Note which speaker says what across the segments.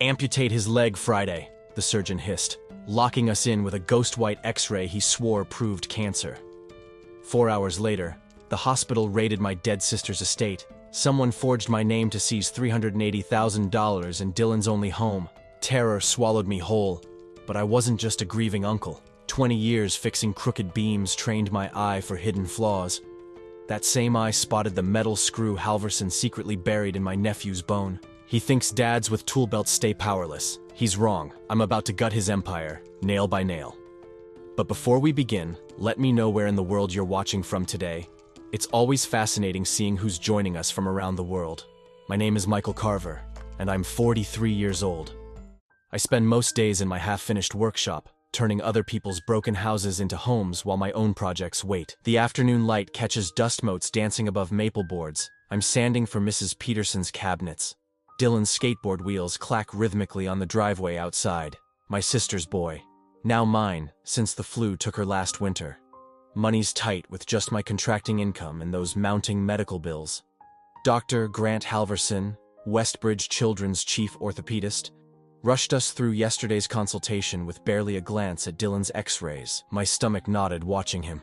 Speaker 1: Amputate his leg Friday, the surgeon hissed, locking us in with a ghost-white x-ray he swore proved cancer. 4 hours later, the hospital raided my dead sister's estate. Someone forged my name to seize $380,000 in Dylan's only home. Terror swallowed me whole, but I wasn't just a grieving uncle. 20 years fixing crooked beams trained my eye for hidden flaws. That same eye spotted the metal screw Halverson secretly buried in my nephew's bone. He thinks dads with tool belts stay powerless. He's wrong. I'm about to gut his empire, nail by nail. But before we begin, let me know where in the world you're watching from today. It's always fascinating seeing who's joining us from around the world. My name is Michael Carver, and I'm 43 years old. I spend most days in my half-finished workshop, turning other people's broken houses into homes while my own projects wait. The afternoon light catches dust motes dancing above maple boards. I'm sanding for Mrs. Peterson's cabinets. Dylan's skateboard wheels clack rhythmically on the driveway outside. My sister's boy. Now mine, since the flu took her last winter. Money's tight with just my contracting income and those mounting medical bills. Dr. Grant Halverson, Westbridge Children's chief orthopedist, rushed us through yesterday's consultation with barely a glance at Dylan's x-rays. My stomach knotted watching him.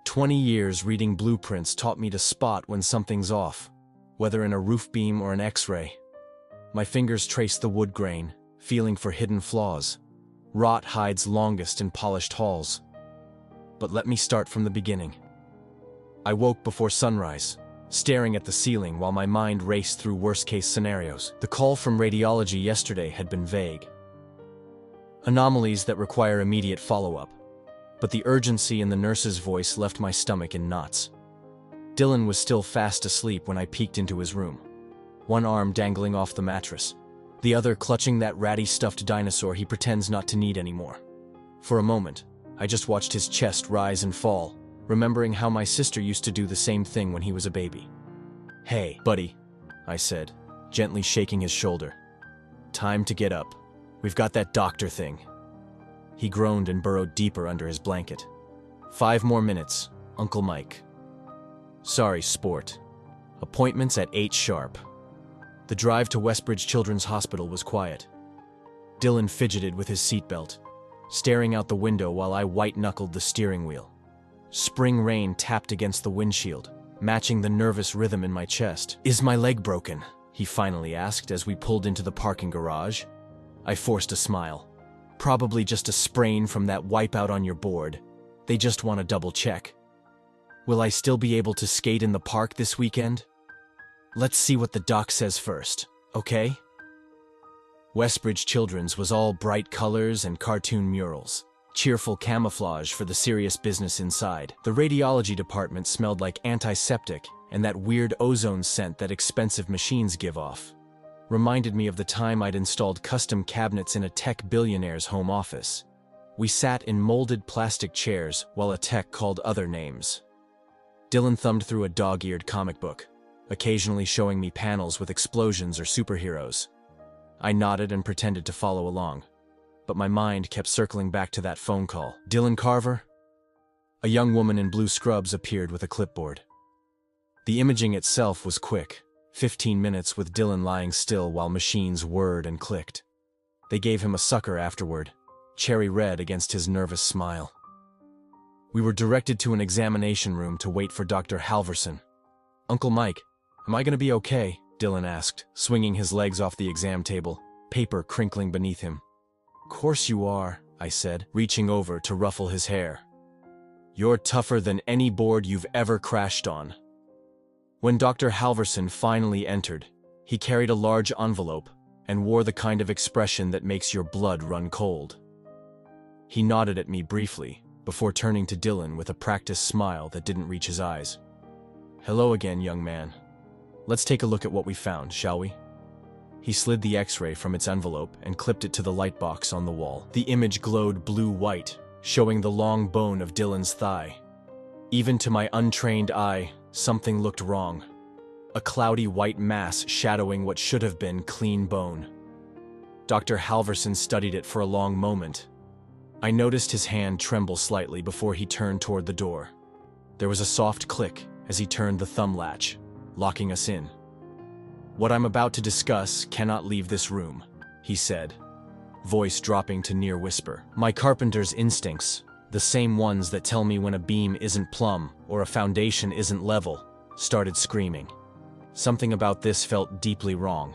Speaker 1: 20 years reading blueprints taught me to spot when something's off, whether in a roof beam or an x-ray. My fingers traced the wood grain, feeling for hidden flaws. Rot hides longest in polished halls. But let me start from the beginning. I woke before sunrise, staring at the ceiling while my mind raced through worst-case scenarios. The call from radiology yesterday had been vague. Anomalies that require immediate follow-up. But the urgency in the nurse's voice left my stomach in knots. Dylan was still fast asleep when I peeked into his room. One arm dangling off the mattress, the other clutching that ratty stuffed dinosaur he pretends not to need anymore. For a moment, I just watched his chest rise and fall, remembering how my sister used to do the same thing when he was a baby. "Hey, buddy," I said, gently shaking his shoulder. "Time to get up. We've got that doctor thing." He groaned and burrowed deeper under his blanket. 5 more minutes, Uncle Mike." "Sorry, sport. Appointments at 8 sharp." The drive to Westbridge Children's Hospital was quiet. Dylan fidgeted with his seatbelt, staring out the window while I white-knuckled the steering wheel. Spring rain tapped against the windshield, matching the nervous rhythm in my chest. "Is my leg broken?" he finally asked as we pulled into the parking garage. I forced a smile. "Probably just a sprain from that wipeout on your board. They just want to double-check." "Will I still be able to skate in the park this weekend?" "Let's see what the doc says first, okay?" Westbridge Children's was all bright colors and cartoon murals, cheerful camouflage for the serious business inside. The radiology department smelled like antiseptic and that weird ozone scent that expensive machines give off. Reminded me of the time I'd installed custom cabinets in a tech billionaire's home office. We sat in molded plastic chairs while a tech called other names. Dylan thumbed through a dog-eared comic book, occasionally showing me panels with explosions or superheroes. I nodded and pretended to follow along, but my mind kept circling back to that phone call. "Dylan Carver?" A young woman in blue scrubs appeared with a clipboard. The imaging itself was quick, 15 minutes with Dylan lying still while machines whirred and clicked. They gave him a sucker afterward, cherry red against his nervous smile. We were directed to an examination room to wait for Dr. Halverson. "Uncle Mike, am I going to be okay?" Dylan asked, swinging his legs off the exam table, paper crinkling beneath him. "Course you are," I said, reaching over to ruffle his hair. "You're tougher than any board you've ever crashed on." When Dr. Halverson finally entered, he carried a large envelope and wore the kind of expression that makes your blood run cold. He nodded at me briefly, before turning to Dylan with a practiced smile that didn't reach his eyes. "Hello again, young man. Let's take a look at what we found, shall we?" He slid the x-ray from its envelope and clipped it to the light box on the wall. The image glowed blue-white, showing the long bone of Dylan's thigh. Even to my untrained eye, something looked wrong. A cloudy white mass shadowing what should have been clean bone. Dr. Halverson studied it for a long moment. I noticed his hand tremble slightly before he turned toward the door. There was a soft click as he turned the thumb latch, locking us in. "What I'm about to discuss cannot leave this room," he said, voice dropping to near whisper. My carpenter's instincts, the same ones that tell me when a beam isn't plumb or a foundation isn't level, started screaming. Something about this felt deeply wrong.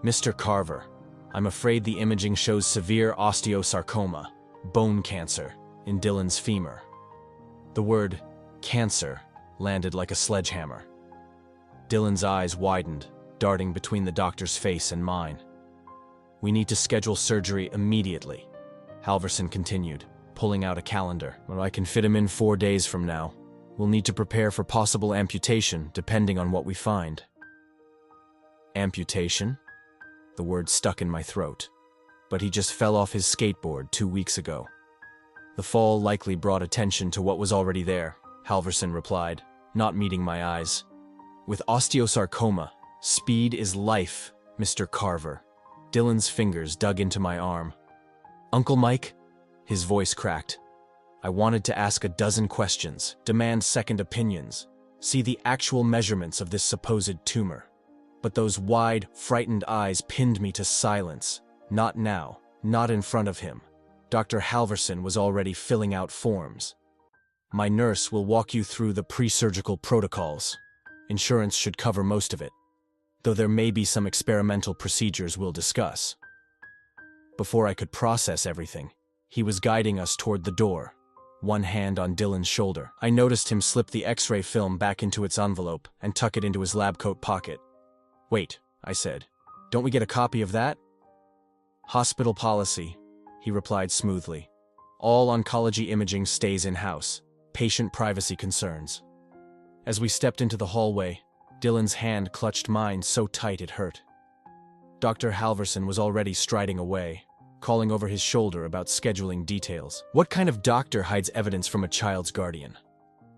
Speaker 1: "Mr. Carver, I'm afraid the imaging shows severe osteosarcoma, bone cancer, in Dylan's femur." The word cancer landed like a sledgehammer. Dylan's eyes widened, darting between the doctor's face and mine. "We need to schedule surgery immediately," Halverson continued, pulling out a calendar. "Well, I can fit him in 4 days from now. We'll need to prepare for possible amputation, depending on what we find." Amputation? The word stuck in my throat. But he just fell off his skateboard 2 weeks ago. "The fall likely brought attention to what was already there," Halverson replied, not meeting my eyes. "With osteosarcoma, speed is life, Mr. Carver." Dylan's fingers dug into my arm. "Uncle Mike?" His voice cracked. "I wanted to ask a dozen questions, demand second opinions, see the actual measurements of this supposed tumor. But those wide, frightened eyes pinned me to silence. Not now, not in front of him. Dr. Halverson was already filling out forms. "My nurse will walk you through the pre-surgical protocols. Insurance should cover most of it, though there may be some experimental procedures we'll discuss." Before I could process everything, he was guiding us toward the door, one hand on Dylan's shoulder. I noticed him slip the X-ray film back into its envelope and tuck it into his lab coat pocket. "Wait," I said. "Don't we get a copy of that?" "Hospital policy," he replied smoothly. "All oncology imaging stays in-house. Patient privacy concerns." As we stepped into the hallway, Dylan's hand clutched mine so tight it hurt. Dr. Halverson was already striding away, calling over his shoulder about scheduling details. What kind of doctor hides evidence from a child's guardian?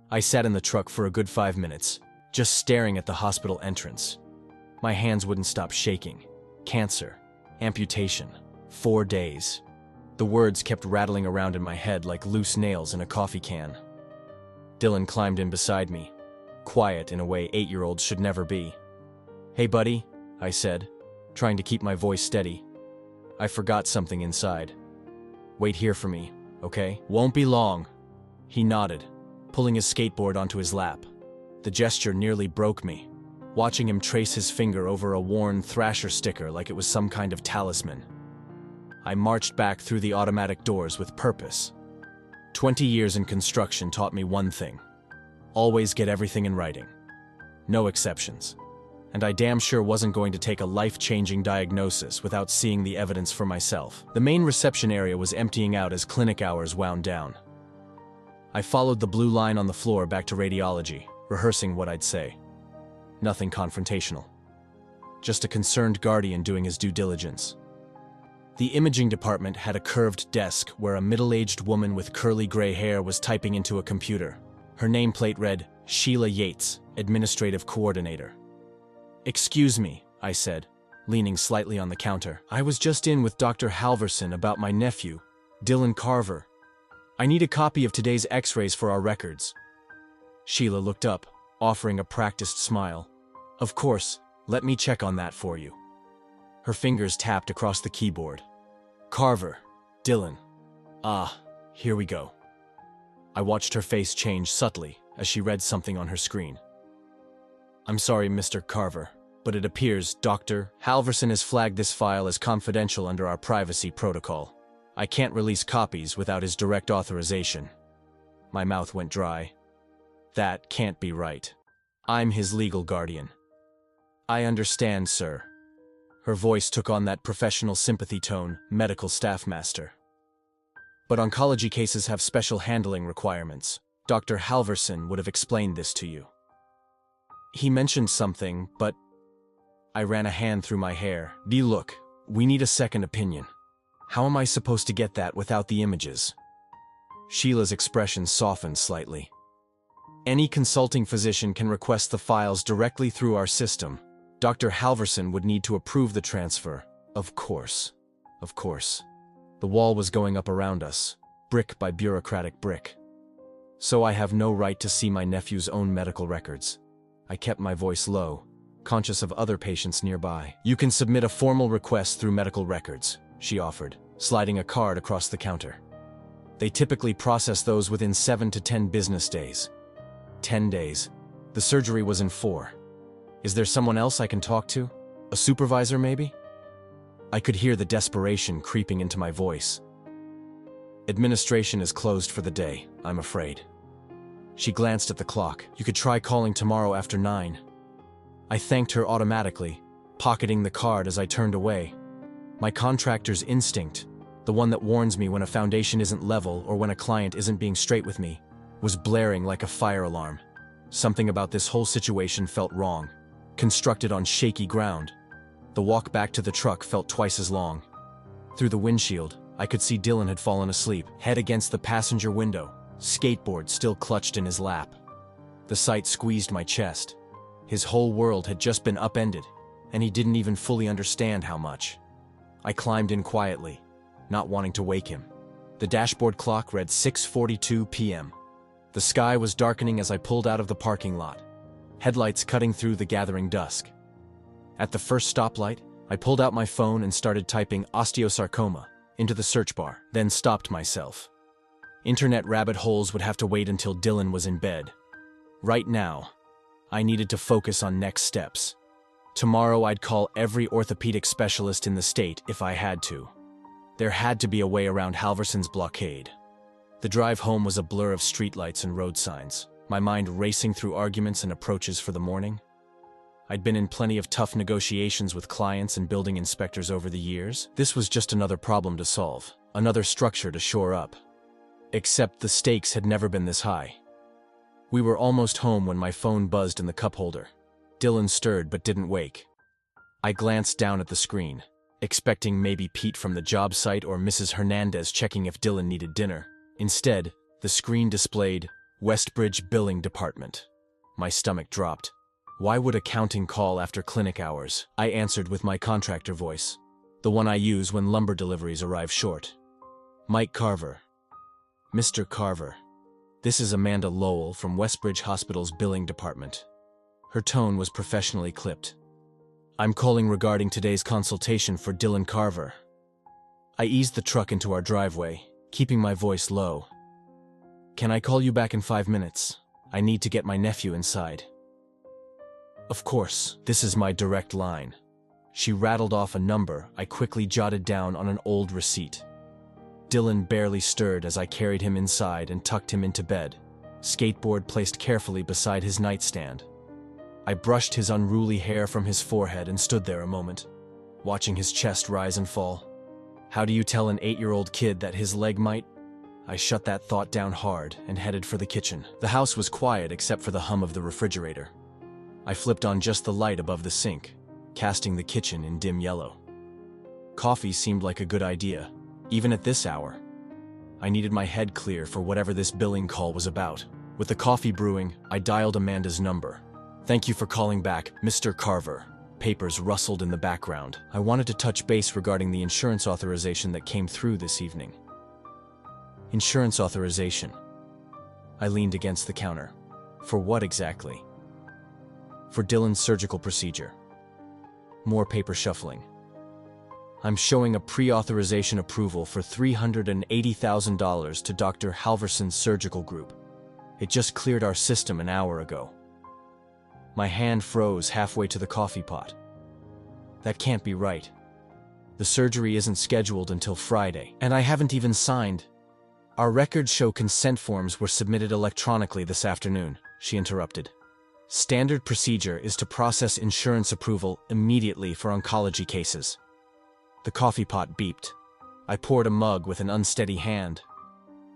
Speaker 1: I sat in the truck for a good 5 minutes, just staring at the hospital entrance. My hands wouldn't stop shaking. Cancer, amputation, 4 days. The words kept rattling around in my head like loose nails in a coffee can. Dylan climbed in beside me, quiet in a way 8-year-olds should never be. "Hey, buddy," I said, trying to keep my voice steady. "I forgot something inside. Wait here for me, okay? Won't be long." He nodded, pulling his skateboard onto his lap. The gesture nearly broke me, watching him trace his finger over a worn Thrasher sticker like it was some kind of talisman. I marched back through the automatic doors with purpose. 20 years in construction taught me one thing: always get everything in writing. No exceptions. And I damn sure wasn't going to take a life-changing diagnosis without seeing the evidence for myself. The main reception area was emptying out as clinic hours wound down. I followed the blue line on the floor back to radiology, rehearsing what I'd say. Nothing confrontational. Just a concerned guardian doing his due diligence. The imaging department had a curved desk where a middle-aged woman with curly gray hair was typing into a computer. Her nameplate read, "Sheila Yates, Administrative Coordinator." "Excuse me," I said, leaning slightly on the counter. "I was just in with Dr. Halverson about my nephew, Dylan Carver. I need a copy of today's X-rays for our records." Sheila looked up, offering a practiced smile. "Of course, let me check on that for you." Her fingers tapped across the keyboard. "Carver, Dylan. Ah, here we go." I watched her face change subtly as she read something on her screen. "I'm sorry, Mr. Carver, but it appears Dr. Halverson has flagged this file as confidential under our privacy protocol. I can't release copies without his direct authorization." My mouth went dry. That can't be right. I'm his legal guardian. "I understand, sir." Her voice took on that professional sympathy tone, medical staff master. "But oncology cases have special handling requirements. Dr. Halverson would have explained this to you." "He mentioned something, but..." I ran a hand through my hair. "Look, we need a second opinion. How am I supposed to get that without the images?" Sheila's expression softened slightly. "Any consulting physician can request the files directly through our system. Dr. Halverson would need to approve the transfer. Of course. Of course." The wall was going up around us, brick by bureaucratic brick. "So I have no right to see my nephew's own medical records." I kept my voice low, conscious of other patients nearby. "You can submit a formal request through medical records," she offered, sliding a card across the counter. "They typically process those within 7 to 10 business days." 10 days. The surgery was in 4. Is there someone else I can talk to? A supervisor, maybe? I could hear the desperation creeping into my voice. "Administration is closed for the day, I'm afraid." She glanced at the clock. "You could try calling tomorrow after 9. I thanked her automatically, pocketing the card as I turned away. My contractor's instinct, the one that warns me when a foundation isn't level or when a client isn't being straight with me, was blaring like a fire alarm. Something about this whole situation felt wrong, constructed on shaky ground. The walk back to the truck felt twice as long. Through the windshield, I could see Dylan had fallen asleep, head against the passenger window, skateboard still clutched in his lap. The sight squeezed my chest. His whole world had just been upended, and he didn't even fully understand how much. I climbed in quietly, not wanting to wake him. The dashboard clock read 6:42 p.m. The sky was darkening as I pulled out of the parking lot, headlights cutting through the gathering dusk. At the first stoplight, I pulled out my phone and started typing osteosarcoma into the search bar, then stopped myself. Internet rabbit holes would have to wait until Dylan was in bed. Right now, I needed to focus on next steps. Tomorrow I'd call every orthopedic specialist in the state if I had to. There had to be a way around Halverson's blockade. The drive home was a blur of streetlights and road signs, my mind racing through arguments and approaches for the morning. I'd been in plenty of tough negotiations with clients and building inspectors over the years. This was just another problem to solve, another structure to shore up. Except the stakes had never been this high. We were almost home when my phone buzzed in the cup holder. Dylan stirred but didn't wake. I glanced down at the screen, expecting maybe Pete from the job site or Mrs. Hernandez checking if Dylan needed dinner. Instead, the screen displayed Westbridge Billing Department. My stomach dropped. Why would accounting call after clinic hours? I answered with my contractor voice, the one I use when lumber deliveries arrive short. "Mike Carver." "Mr. Carver, this is Amanda Lowell from Westbridge Hospital's billing department." Her tone was professionally clipped. "I'm calling regarding today's consultation for Dylan Carver." I eased the truck into our driveway, keeping my voice low. "Can I call you back in 5 minutes? I need to get my nephew inside." "Of course, this is my direct line." She rattled off a number I quickly jotted down on an old receipt. Dylan barely stirred as I carried him inside and tucked him into bed, skateboard placed carefully beside his nightstand. I brushed his unruly hair from his forehead and stood there a moment, watching his chest rise and fall. How do you tell an 8-year-old kid that his leg might? I shut that thought down hard and headed for the kitchen. The house was quiet except for the hum of the refrigerator. I flipped on just the light above the sink, casting the kitchen in dim yellow. Coffee seemed like a good idea, even at this hour. I needed my head clear for whatever this billing call was about. With the coffee brewing, I dialed Amanda's number. "Thank you for calling back, Mr. Carver." Papers rustled in the background. I wanted to touch base regarding the insurance authorization that came through this evening. Insurance authorization. I leaned against the counter. For what exactly? For Dylan's surgical procedure. More paper shuffling. "I'm showing a pre-authorization approval for $380,000 to Dr. Halverson's surgical group. It just cleared our system an hour ago." My hand froze halfway to the coffee pot. That can't be right. The surgery isn't scheduled until Friday, and I haven't even signed. "Our records show consent forms were submitted electronically this afternoon," she interrupted. "Standard procedure is to process insurance approval immediately for oncology cases." The coffee pot beeped. I poured a mug with an unsteady hand.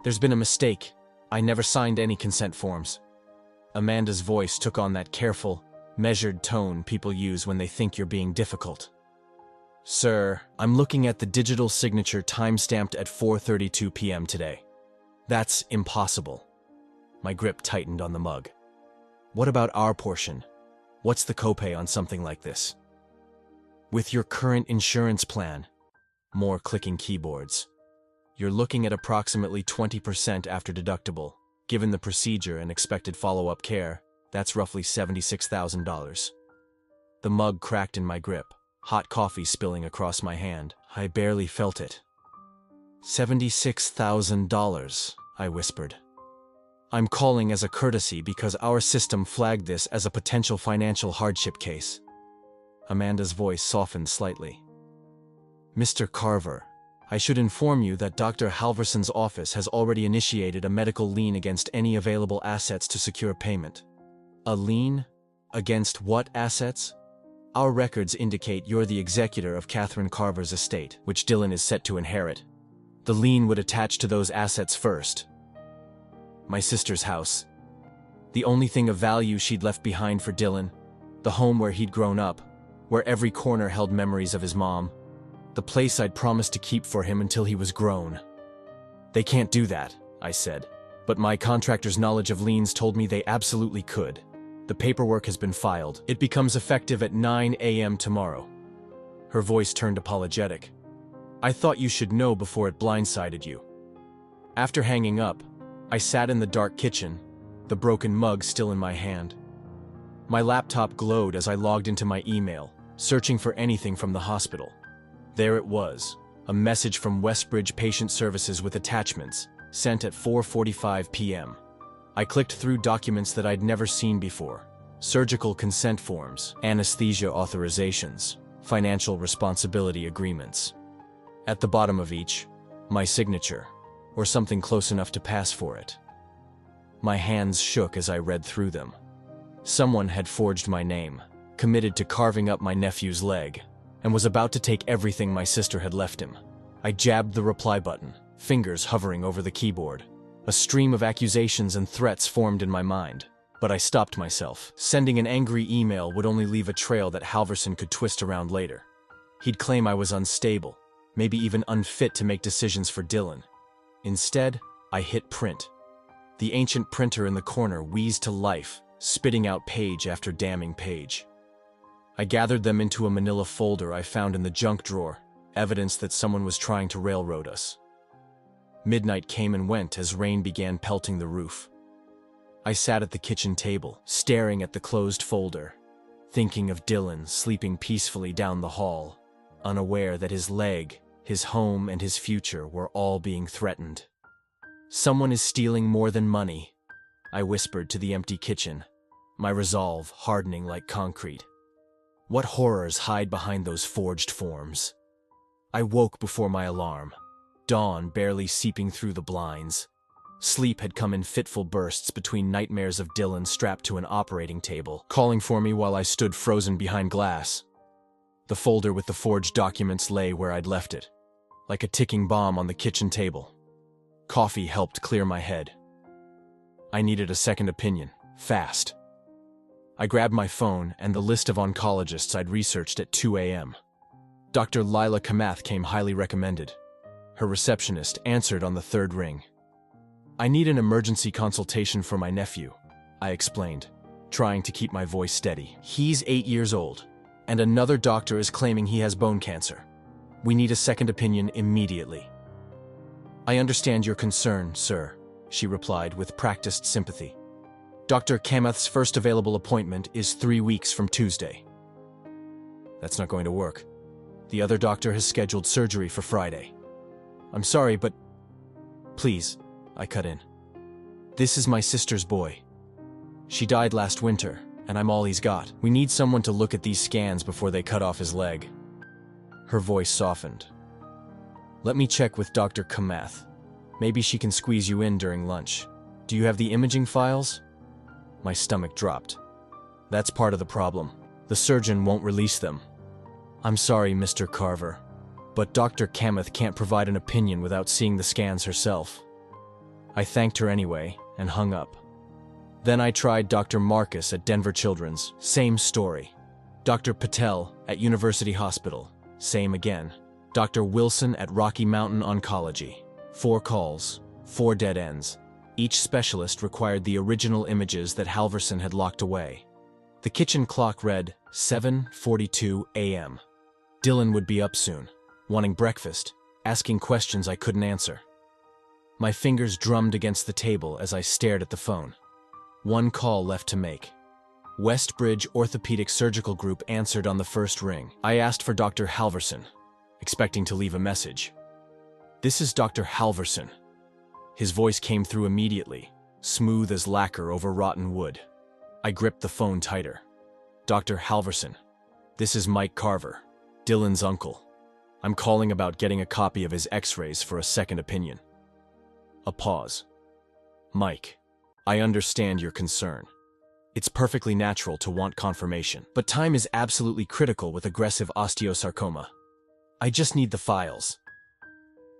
Speaker 1: "There's been a mistake. I never signed any consent forms." Amanda's voice took on that careful, measured tone people use when they think you're being difficult. "Sir, I'm looking at the digital signature time-stamped at 4:32 p.m. today. That's impossible." My grip tightened on the mug. "What about our portion? What's the copay on something like this?" "With your current insurance plan," more clicking keyboards, "you're looking at approximately 20% after deductible. Given the procedure and expected follow-up care, that's roughly $76,000. The mug cracked in my grip, hot coffee spilling across my hand. I barely felt it. $76,000, I whispered. I'm calling as a courtesy because our system flagged this as a potential financial hardship case. Amanda's voice softened slightly. Mr. Carver, I should inform you that Dr. Halverson's office has already initiated a medical lien against any available assets to secure payment. A lien? Against what assets? Our records indicate you're the executor of Catherine Carver's estate, which Dylan is set to inherit. The lien would attach to those assets first. My sister's house. The only thing of value she'd left behind for Dylan, the home where he'd grown up, where every corner held memories of his mom, the place I'd promised to keep for him until he was grown. They can't do that, I said, but my contractor's knowledge of liens told me they absolutely could. The paperwork has been filed. It becomes effective at 9 a.m. tomorrow. Her voice turned apologetic. I thought you should know before it blindsided you. After hanging up, I sat in the dark kitchen, the broken mug still in my hand. My laptop glowed as I logged into my email, searching for anything from the hospital. There it was, a message from Westbridge Patient Services with attachments, sent at 4:45 p.m. I clicked through documents that I'd never seen before. Surgical consent forms, anesthesia authorizations, financial responsibility agreements. At the bottom of each, my signature, or something close enough to pass for it. My hands shook as I read through them. Someone had forged my name, committed to carving up my nephew's leg, and was about to take everything my sister had left him. I jabbed the reply button, fingers hovering over the keyboard. A stream of accusations and threats formed in my mind, but I stopped myself. Sending an angry email would only leave a trail that Halverson could twist around later. He'd claim I was unstable, maybe even unfit to make decisions for Dylan. Instead, I hit print. The ancient printer in the corner wheezed to life, spitting out page after damning page. I gathered them into a manila folder I found in the junk drawer, evidence that someone was trying to railroad us. Midnight came and went as rain began pelting the roof. I sat at the kitchen table, staring at the closed folder, thinking of Dylan sleeping peacefully down the hall, unaware that his leg, his home, and his future were all being threatened. Someone is stealing more than money, I whispered to the empty kitchen, my resolve hardening like concrete. What horrors hide behind those forged forms? I woke before my alarm, dawn barely seeping through the blinds. Sleep had come in fitful bursts between nightmares of Dylan strapped to an operating table, calling for me while I stood frozen behind glass. The folder with the forged documents lay where I'd left it, like a ticking bomb on the kitchen table. Coffee helped clear my head. I needed a second opinion, fast. I grabbed my phone and the list of oncologists I'd researched at 2 a.m. Dr. Lila Kamath came highly recommended. Her receptionist answered on the third ring. I need an emergency consultation for my nephew, I explained, trying to keep my voice steady. He's 8 years old, and another doctor is claiming he has bone cancer. We need a second opinion immediately. I understand your concern, sir, she replied with practiced sympathy. Dr. Kamath's first available appointment is 3 weeks from Tuesday. That's not going to work. The other doctor has scheduled surgery for Friday. I'm sorry, but please, I cut in. This is my sister's boy. She died last winter, and I'm all he's got. We need someone to look at these scans before they cut off his leg. Her voice softened. Let me check with Dr. Kamath. Maybe she can squeeze you in during lunch. Do you have the imaging files? My stomach dropped. That's part of the problem. The surgeon won't release them. I'm sorry, Mr. Carver, but Dr. Kamath can't provide an opinion without seeing the scans herself. I thanked her anyway and hung up. Then I tried Dr. Marcus at Denver Children's, same story. Dr. Patel at University Hospital, same again. Dr. Wilson at Rocky Mountain Oncology. 4 calls, 4 dead ends. Each specialist required the original images that Halverson had locked away. The kitchen clock read 7:42 a.m. Dylan would be up soon, wanting breakfast, asking questions I couldn't answer. My fingers drummed against the table as I stared at the phone. 1 call left to make. Westbridge Orthopedic Surgical Group answered on the first ring. I asked for Dr. Halverson, expecting to leave a message. "This is Dr. Halverson." His voice came through immediately, smooth as lacquer over rotten wood. I gripped the phone tighter. "Dr. Halverson, this is Mike Carver, Dylan's uncle. I'm calling about getting a copy of his x-rays for a second opinion." A pause. "Mike, I understand your concern. It's perfectly natural to want confirmation, but time is absolutely critical with aggressive osteosarcoma. I just need the files.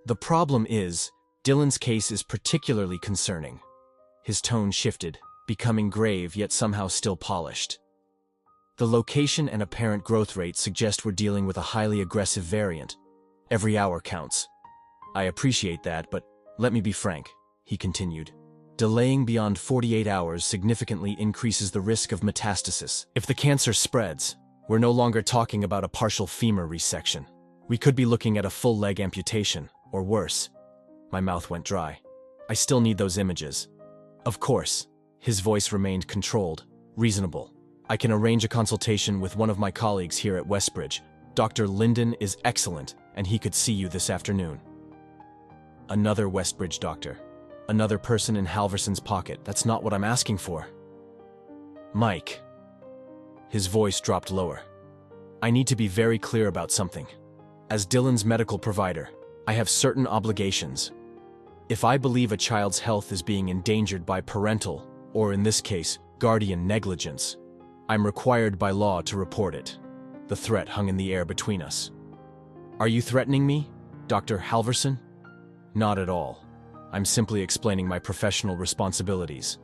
Speaker 1: The problem is, Dylan's case is particularly concerning." His tone shifted, becoming grave yet somehow still polished. "The location and apparent growth rate suggest we're dealing with a highly aggressive variant. Every hour counts. I appreciate that, but let me be frank," he continued. "Delaying beyond 48 hours significantly increases the risk of metastasis. If the cancer spreads, we're no longer talking about a partial femur resection. We could be looking at a full leg amputation, or worse." My mouth went dry. "I still need those images." "Of course." His voice remained controlled, reasonable. "I can arrange a consultation with one of my colleagues here at Westbridge. Dr. Linden is excellent, and he could see you this afternoon." Another Westbridge doctor. Another person in Halverson's pocket. That's not what I'm asking for. "Mike." His voice dropped lower. "I need to be very clear about something. As Dylan's medical provider, I have certain obligations. If I believe a child's health is being endangered by parental, or in this case, guardian negligence, I'm required by law to report it." The threat hung in the air between us. "Are you threatening me, Dr. Halverson?" "Not at all. I'm simply explaining my professional responsibilities."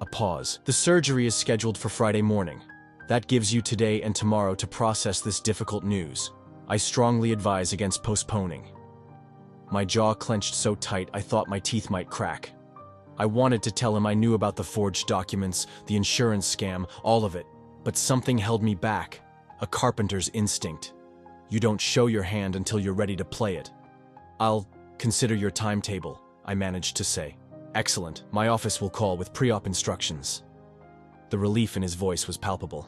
Speaker 1: A pause. "The surgery is scheduled for Friday morning. That gives you today and tomorrow to process this difficult news. I strongly advise against postponing." My jaw clenched so tight I thought my teeth might crack. I wanted to tell him I knew about the forged documents, the insurance scam, all of it, but something held me back. A carpenter's instinct. You don't show your hand until you're ready to play it. "I'll consider your timetable," I managed to say. "Excellent. My office will call with pre-op instructions." The relief in his voice was palpable.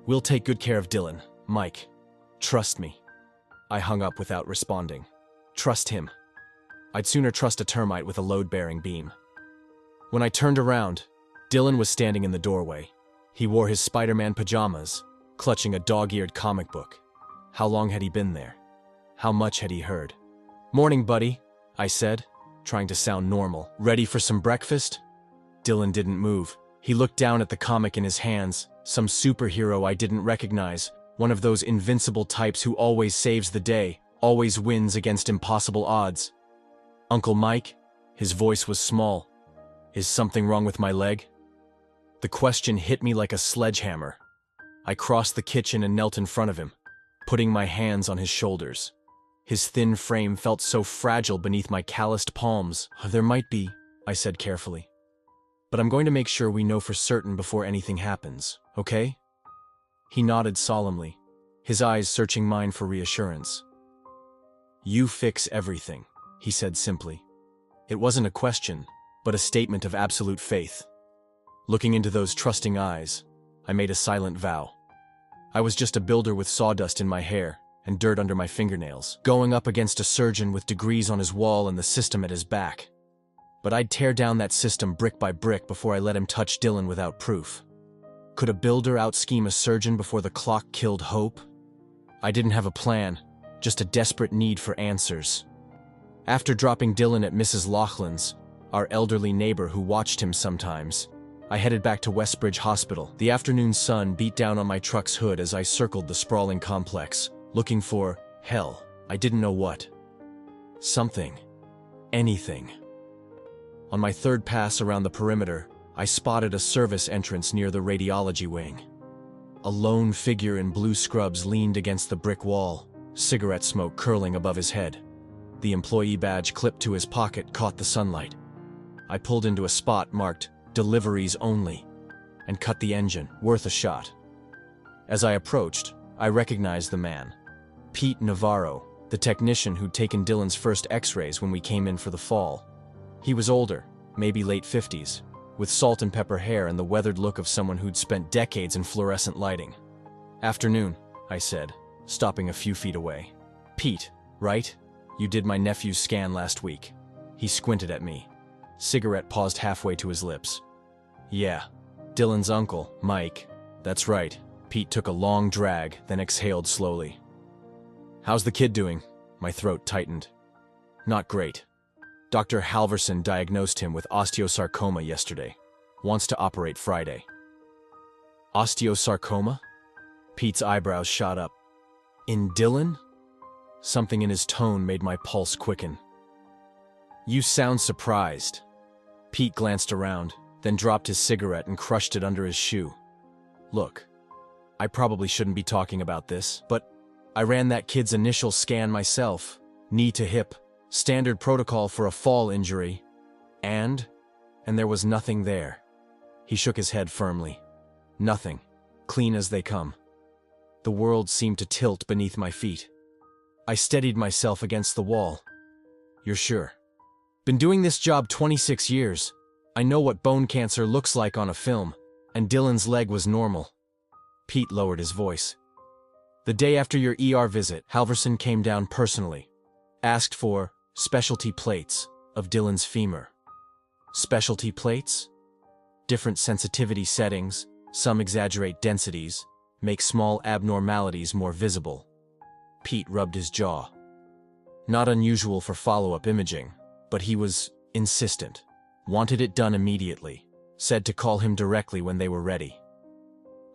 Speaker 1: "We'll take good care of Dylan, Mike. Trust me." I hung up without responding. Trust him. I'd sooner trust a termite with a load-bearing beam. When I turned around, Dylan was standing in the doorway. He wore his Spider-Man pajamas, clutching a dog-eared comic book. How long had he been there? How much had he heard? "Morning, buddy," I said, trying to sound normal. "Ready for some breakfast?" Dylan didn't move. He looked down at the comic in his hands, some superhero I didn't recognize, one of those invincible types who always saves the day, always wins against impossible odds. "Uncle Mike?" His voice was small. "Is something wrong with my leg?" The question hit me like a sledgehammer. I crossed the kitchen and knelt in front of him, putting my hands on his shoulders. His thin frame felt so fragile beneath my calloused palms. "There might be," I said carefully. "But I'm going to make sure we know for certain before anything happens, okay?" He nodded solemnly, his eyes searching mine for reassurance. "You fix everything," he said simply. It wasn't a question, but a statement of absolute faith. Looking into those trusting eyes, I made a silent vow. I was just a builder with sawdust in my hair and dirt under my fingernails, going up against a surgeon with degrees on his wall and the system at his back. But I'd tear down that system brick by brick before I let him touch Dylan without proof. Could a builder out-scheme a surgeon before the clock killed hope? I didn't have a plan, just a desperate need for answers. After dropping Dylan at Mrs. Laughlin's, our elderly neighbor who watched him sometimes, I headed back to Westbridge Hospital. The afternoon sun beat down on my truck's hood as I circled the sprawling complex, looking for, hell, I didn't know what. Something. Anything. On my third pass around the perimeter, I spotted a service entrance near the radiology wing. A lone figure in blue scrubs leaned against the brick wall, cigarette smoke curling above his head. The employee badge clipped to his pocket caught the sunlight. I pulled into a spot marked "Deliveries Only" and cut the engine, worth a shot. As I approached, I recognized the man. Pete Navarro, the technician who'd taken Dylan's first x-rays when we came in for the fall. He was older, maybe late 50s, with salt and pepper hair and the weathered look of someone who'd spent decades in fluorescent lighting. "Afternoon," I said, stopping a few feet away. "Pete, right? You did my nephew's scan last week." He squinted at me. Cigarette paused halfway to his lips. "Yeah, Dylan's uncle, Mike. That's right." Pete took a long drag, then exhaled slowly. "How's the kid doing?" My throat tightened. "Not great. Dr. Halverson diagnosed him with osteosarcoma yesterday. Wants to operate Friday." "Osteosarcoma?" Pete's eyebrows shot up. "In Dylan?" Something in his tone made my pulse quicken. "You sound surprised." Pete glanced around, then dropped his cigarette and crushed it under his shoe. "Look, I probably shouldn't be talking about this, but I ran that kid's initial scan myself. Knee to hip, standard protocol for a fall injury. And there was nothing there." He shook his head firmly. "Nothing. Clean as they come." The world seemed to tilt beneath my feet. I steadied myself against the wall. "You're sure?" "Been doing this job 26 years. I know what bone cancer looks like on a film, and Dylan's leg was normal." Pete lowered his voice. "The day after your ER visit, Halverson came down personally. Asked for specialty plates of Dylan's femur." "Specialty plates?" "Different sensitivity settings, some exaggerate densities, make small abnormalities more visible." Pete rubbed his jaw. Not unusual for follow-up imaging, but he was insistent. Wanted it done immediately. Said to call him directly when they were ready.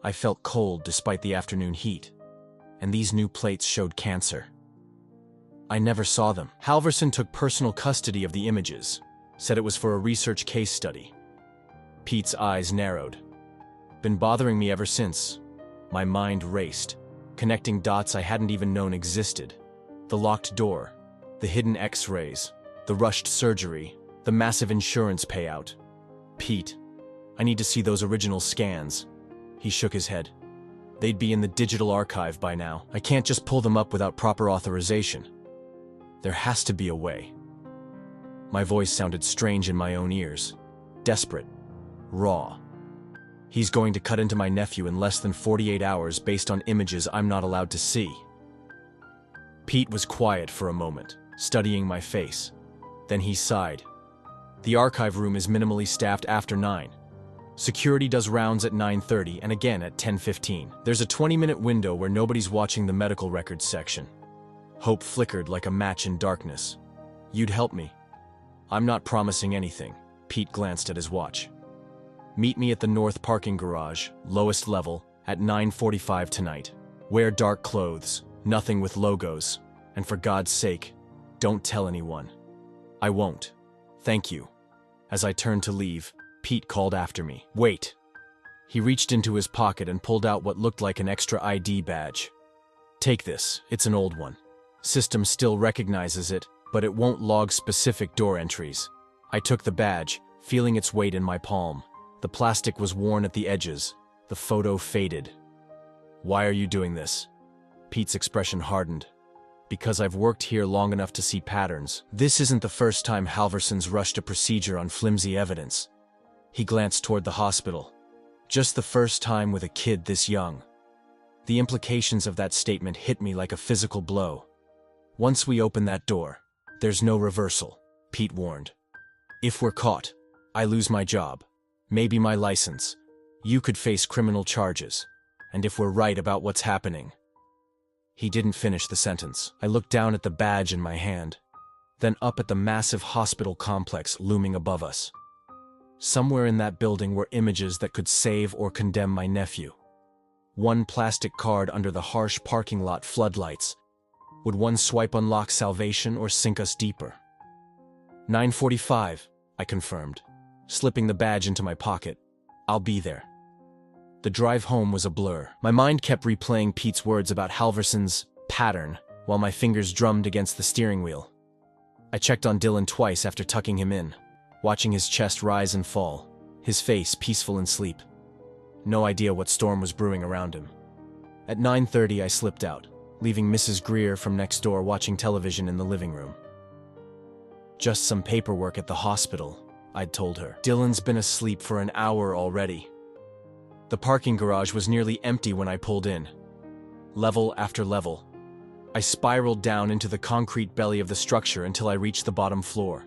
Speaker 1: I felt cold despite the afternoon heat, and these new plates showed cancer. I never saw them. Halverson took personal custody of the images, said it was for a research case study. Pete's eyes narrowed. "Been bothering me ever since." My mind raced, connecting dots I hadn't even known existed. The locked door, the hidden X-rays, the rushed surgery, the massive insurance payout. "Pete, I need to see those original scans." He shook his head. "They'd be in the digital archive by now. I can't just pull them up without proper authorization. There has to be a way." My voice sounded strange in my own ears. Desperate. Raw. "He's going to cut into my nephew in less than 48 hours based on images I'm not allowed to see." Pete was quiet for a moment, studying my face. Then he sighed. "The archive room is minimally staffed after 9. Security does rounds at 9:30 and again at 10:15. There's a 20-minute window where nobody's watching the medical records section." Hope flickered like a match in darkness. "You'd help me." "I'm not promising anything." Pete glanced at his watch. "Meet me at the north parking garage, lowest level, at 9:45 tonight. Wear dark clothes, nothing with logos, and for God's sake, don't tell anyone." "I won't. Thank you." As I turned to leave, Pete called after me. "Wait." He reached into his pocket and pulled out what looked like an extra ID badge. "Take this, it's an old one. System still recognizes it, but it won't log specific door entries." I took the badge, feeling its weight in my palm. The plastic was worn at the edges. The photo faded. "Why are you doing this?" Pete's expression hardened. "Because I've worked here long enough to see patterns. This isn't the first time Halverson's rushed a procedure on flimsy evidence." He glanced toward the hospital. "Just the first time with a kid this young." The implications of that statement hit me like a physical blow. "Once we open that door, there's no reversal," Pete warned. "If we're caught, I lose my job, maybe my license. You could face criminal charges. And if we're right about what's happening..." He didn't finish the sentence. I looked down at the badge in my hand, then up at the massive hospital complex looming above us. Somewhere in that building were images that could save or condemn my nephew. One plastic card under the harsh parking lot floodlights. Would one swipe unlock salvation or sink us deeper? 9:45, I confirmed, slipping the badge into my pocket. "I'll be there." The drive home was a blur. My mind kept replaying Pete's words about Halverson's pattern while my fingers drummed against the steering wheel. I checked on Dylan twice after tucking him in, watching his chest rise and fall, his face peaceful in sleep. No idea what storm was brewing around him. At 9:30 I slipped out, leaving Mrs. Greer from next door watching television in the living room. "Just some paperwork at the hospital," I'd told her. Dylan's been asleep for an hour already. The parking garage was nearly empty when I pulled in. Level after level. I spiraled down into the concrete belly of the structure until I reached the bottom floor.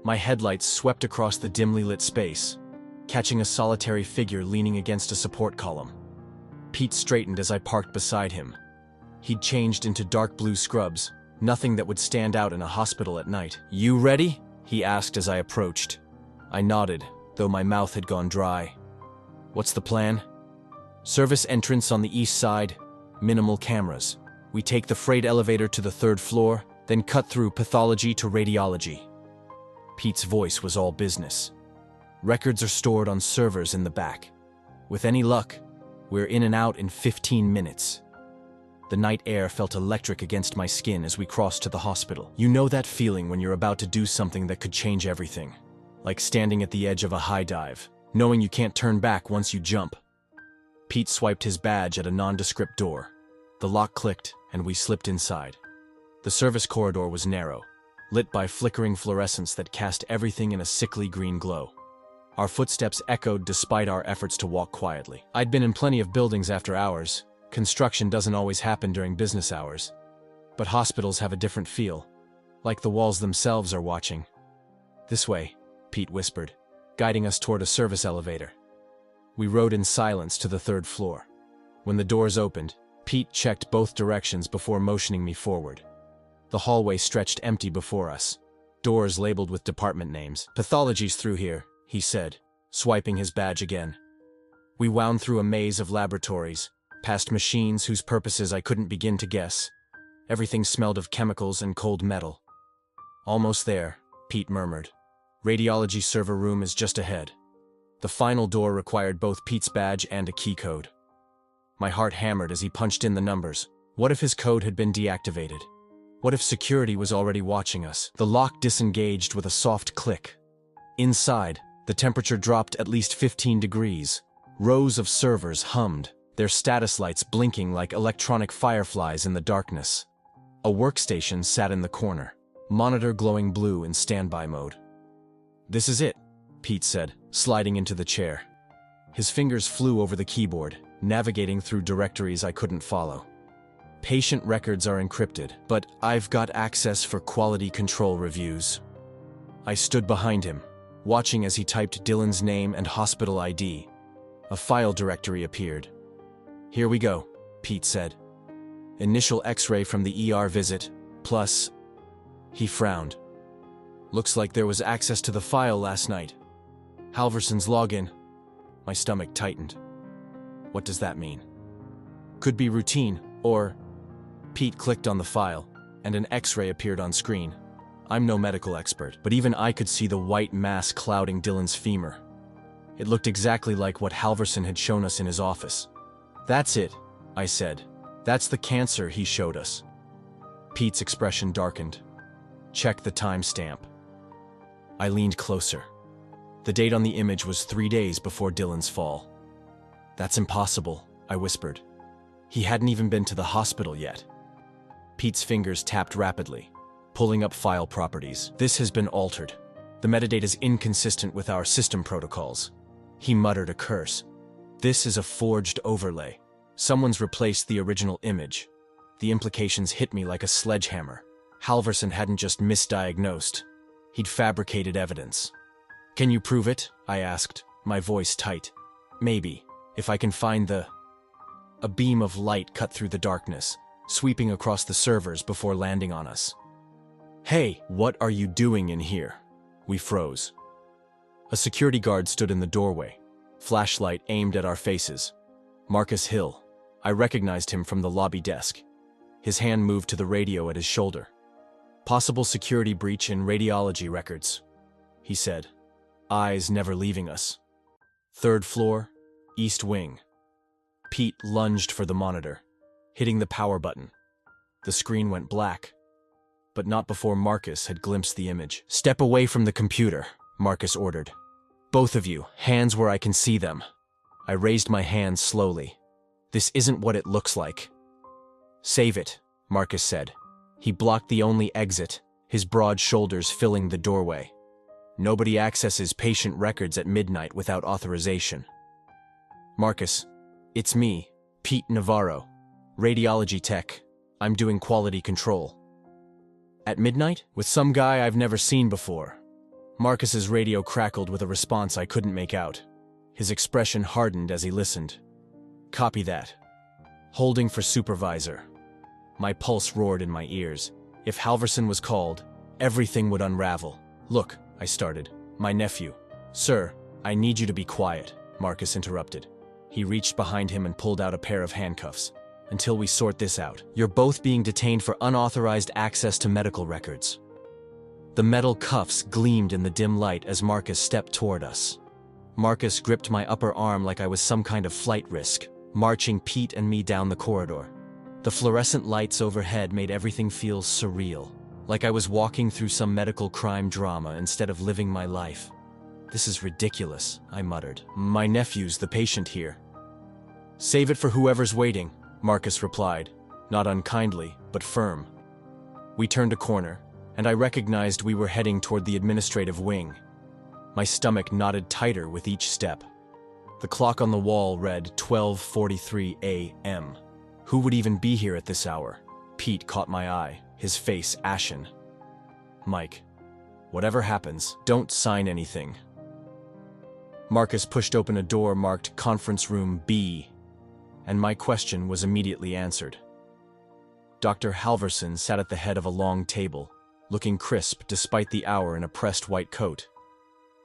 Speaker 1: My headlights swept across the dimly lit space, catching a solitary figure leaning against a support column. Pete straightened as I parked beside him. He'd changed into dark blue scrubs, nothing that would stand out in a hospital at night. "You ready?" he asked as I approached. I nodded, though my mouth had gone dry. "What's the plan?" "Service entrance on the east side, minimal cameras. We take the freight elevator to the 3rd floor, then cut through pathology to radiology." Pete's voice was all business. "Records are stored on servers in the back. With any luck, we're in and out in 15 minutes. The night air felt electric against my skin as we crossed to the hospital. You know that feeling when you're about to do something that could change everything. Like standing at the edge of a high dive, knowing you can't turn back once you jump. Pete swiped his badge at a nondescript door. The lock clicked, and we slipped inside. The service corridor was narrow, lit by flickering fluorescence that cast everything in a sickly green glow. Our footsteps echoed despite our efforts to walk quietly. I'd been in plenty of buildings after hours. Construction doesn't always happen during business hours. But hospitals have a different feel, like the walls themselves are watching. "This way," Pete whispered, guiding us toward a service elevator. We rode in silence to the 3rd floor. When the doors opened, Pete checked both directions before motioning me forward. The hallway stretched empty before us, doors labeled with department names. "Pathology's through here," he said, swiping his badge again. We wound through a maze of laboratories, past machines whose purposes I couldn't begin to guess. Everything smelled of chemicals and cold metal. "Almost there," Pete murmured. "Radiology server room is just ahead." The final door required both Pete's badge and a key code. My heart hammered as he punched in the numbers. What if his code had been deactivated? What if security was already watching us? The lock disengaged with a soft click. Inside, the temperature dropped at least 15 degrees. Rows of servers hummed, their status lights blinking like electronic fireflies in the darkness. A workstation sat in the corner, monitor glowing blue in standby mode. "This is it," Pete said, sliding into the chair. His fingers flew over the keyboard, navigating through directories I couldn't follow. "Patient records are encrypted, but I've got access for quality control reviews." I stood behind him, watching as he typed Dylan's name and hospital ID. A file directory appeared. "Here we go," Pete said. "Initial X-ray from the ER visit, plus..." He frowned. "Looks like there was access to the file last night. Halverson's login." My stomach tightened. What does that mean? Could be routine, or... Pete clicked on the file, and an X-ray appeared on screen. I'm no medical expert, but even I could see the white mass clouding Dylan's femur. It looked exactly like what Halverson had shown us in his office. "That's it," I said. "That's the cancer he showed us." Pete's expression darkened. "Check the timestamp." I leaned closer. The date on the image was 3 days before Dylan's fall. "That's impossible," I whispered. He hadn't even been to the hospital yet. Pete's fingers tapped rapidly, pulling up file properties. "This has been altered. The metadata is inconsistent with our system protocols." He muttered a curse. "This is a forged overlay. Someone's replaced the original image." The implications hit me like a sledgehammer. Halverson hadn't just misdiagnosed. He'd fabricated evidence. "Can you prove it?" I asked, my voice tight. "Maybe, if I can find the..." A beam of light cut through the darkness, sweeping across the servers before landing on us. "Hey, what are you doing in here?" We froze. A security guard stood in the doorway, flashlight aimed at our faces. Marcus Hill. I recognized him from the lobby desk. His hand moved to the radio at his shoulder. "Possible security breach in radiology records," he said, eyes never leaving us. "3rd floor, east wing." Pete lunged for the monitor, hitting the power button. The screen went black, but not before Marcus had glimpsed the image. "Step away from the computer," Marcus ordered. "Both of you, hands where I can see them." I raised my hands slowly. "This isn't what it looks like." "Save it," Marcus said. He blocked the only exit, his broad shoulders filling the doorway. Nobody accesses patient records at midnight without authorization. Marcus, it's me, Pete Navarro, radiology tech. I'm doing quality control. At midnight? With some guy I've never seen before. Marcus's radio crackled with a response I couldn't make out. His expression hardened as he listened. Copy that. Holding for supervisor. My pulse roared in my ears. If Halverson was called, everything would unravel. Look, I started. My nephew. Sir, I need you to be quiet, Marcus interrupted. He reached behind him and pulled out a pair of handcuffs. Until we sort this out, you're both being detained for unauthorized access to medical records. The metal cuffs gleamed in the dim light as Marcus stepped toward us. Marcus gripped my upper arm like I was some kind of flight risk, marching Pete and me down the corridor. The fluorescent lights overhead made everything feel surreal, like I was walking through some medical crime drama instead of living my life. This is ridiculous, I muttered. My nephew's the patient here. Save it for whoever's waiting, Marcus replied, not unkindly, but firm. We turned a corner, and I recognized we were heading toward the administrative wing. My stomach knotted tighter with each step. The clock on the wall read 12:43 a.m. Who would even be here at this hour? Pete caught my eye, his face ashen. Mike, whatever happens, don't sign anything. Marcus pushed open a door marked Conference Room B, and my question was immediately answered. Dr. Halverson sat at the head of a long table, looking crisp despite the hour in a pressed white coat.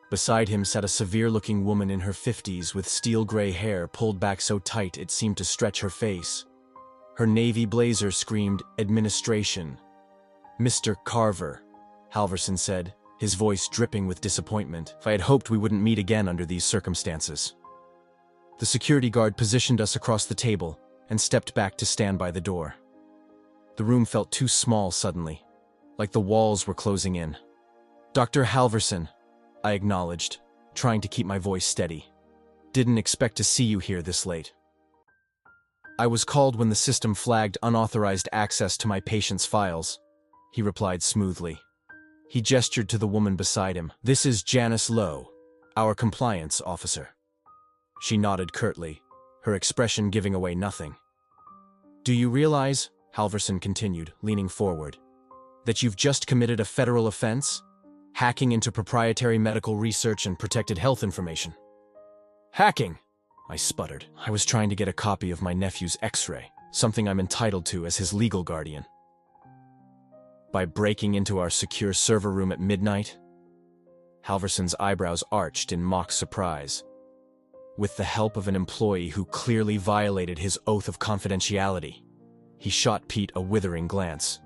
Speaker 1: Beside him sat a severe-looking woman in her 50s with steel-gray hair pulled back so tight it seemed to stretch her face. Her navy blazer screamed, "Administration." "Mr. Carver," Halverson said, his voice dripping with disappointment. I had hoped we wouldn't meet again under these circumstances. The security guard positioned us across the table and stepped back to stand by the door. The room felt too small suddenly, like the walls were closing in. "Dr. Halverson," I acknowledged, trying to keep my voice steady. "Didn't expect to see you here this late." "I was called when the system flagged unauthorized access to my patient's files," he replied smoothly. He gestured to the woman beside him. "This is Janice Lowe, our compliance officer." She nodded curtly, her expression giving away nothing. "Do you realize," Halverson continued, leaning forward, "that you've just committed a federal offense? Hacking into proprietary medical research and protected health information." "Hacking?" I sputtered. I was trying to get a copy of my nephew's X-ray, something I'm entitled to as his legal guardian. "By breaking into our secure server room at midnight?" Halverson's eyebrows arched in mock surprise. "With the help of an employee who clearly violated his oath of confidentiality." He shot Pete a withering glance.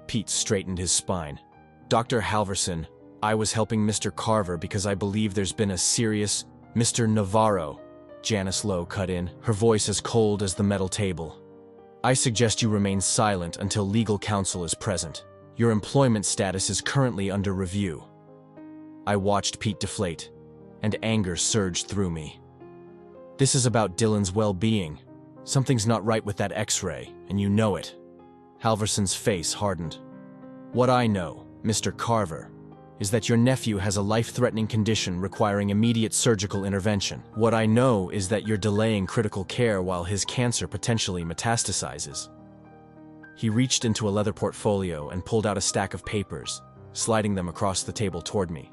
Speaker 1: Pete straightened his spine. "Dr. Halverson, I was helping Mr. Carver because I believe there's been a serious—" "Mr. Navarro," Janice Lowe cut in, her voice as cold as the metal table. "I suggest you remain silent until legal counsel is present. Your employment status is currently under review." I watched Pete deflate, and anger surged through me. "This is about Dylan's well-being. Something's not right with that X-ray, and you know it." Halverson's face hardened. "What I know, Mr. Carver, is that your nephew has a life-threatening condition requiring immediate surgical intervention. What I know is that you're delaying critical care while his cancer potentially metastasizes." He reached into a leather portfolio and pulled out a stack of papers, sliding them across the table toward me.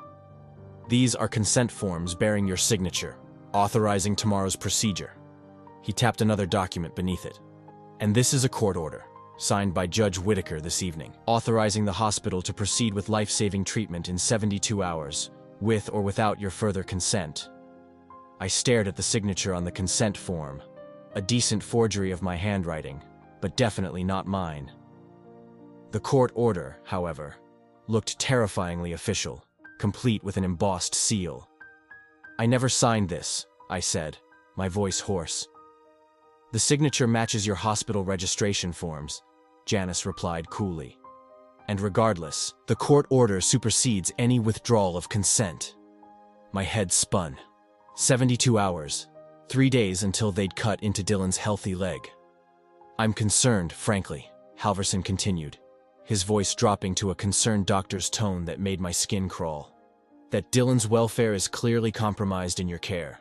Speaker 1: "These are consent forms bearing your signature, authorizing tomorrow's procedure." He tapped another document beneath it. "And this is a court order, signed by Judge Whitaker this evening, authorizing the hospital to proceed with life-saving treatment in 72 hours, with or without your further consent." I stared at the signature on the consent form, a decent forgery of my handwriting, but definitely not mine. The court order, however, looked terrifyingly official, complete with an embossed seal. "I never signed this," I said, my voice hoarse. "The signature matches your hospital registration forms," Janice replied coolly. "And regardless, the court order supersedes any withdrawal of consent." My head spun. 72 hours, 3 days until they'd cut into Dylan's healthy leg. "I'm concerned, frankly," Halverson continued, his voice dropping to a concerned doctor's tone that made my skin crawl. That Dylan's welfare is clearly compromised in your care.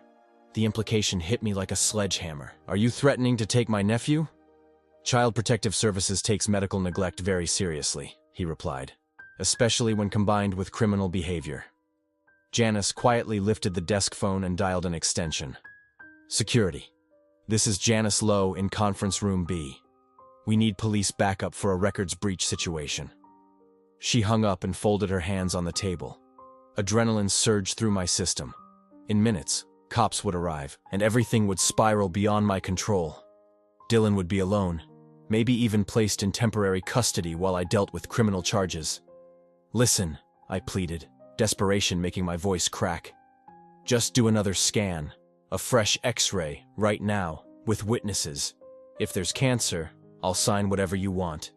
Speaker 1: The implication hit me like a sledgehammer. Are you threatening to take my nephew? Child Protective Services takes medical neglect very seriously, he replied, especially when combined with criminal behavior. Janice quietly lifted the desk phone and dialed an extension. Security. This is Janice Lowe in Conference Room B. We need police backup for a records breach situation. She hung up and folded her hands on the table. Adrenaline surged through my system. In minutes, cops would arrive, and everything would spiral beyond my control. Dylan would be alone, maybe even placed in temporary custody while I dealt with criminal charges. Listen, I pleaded, desperation making my voice crack. Just do another scan, a fresh X-ray, right now, with witnesses. If there's cancer, I'll sign whatever you want.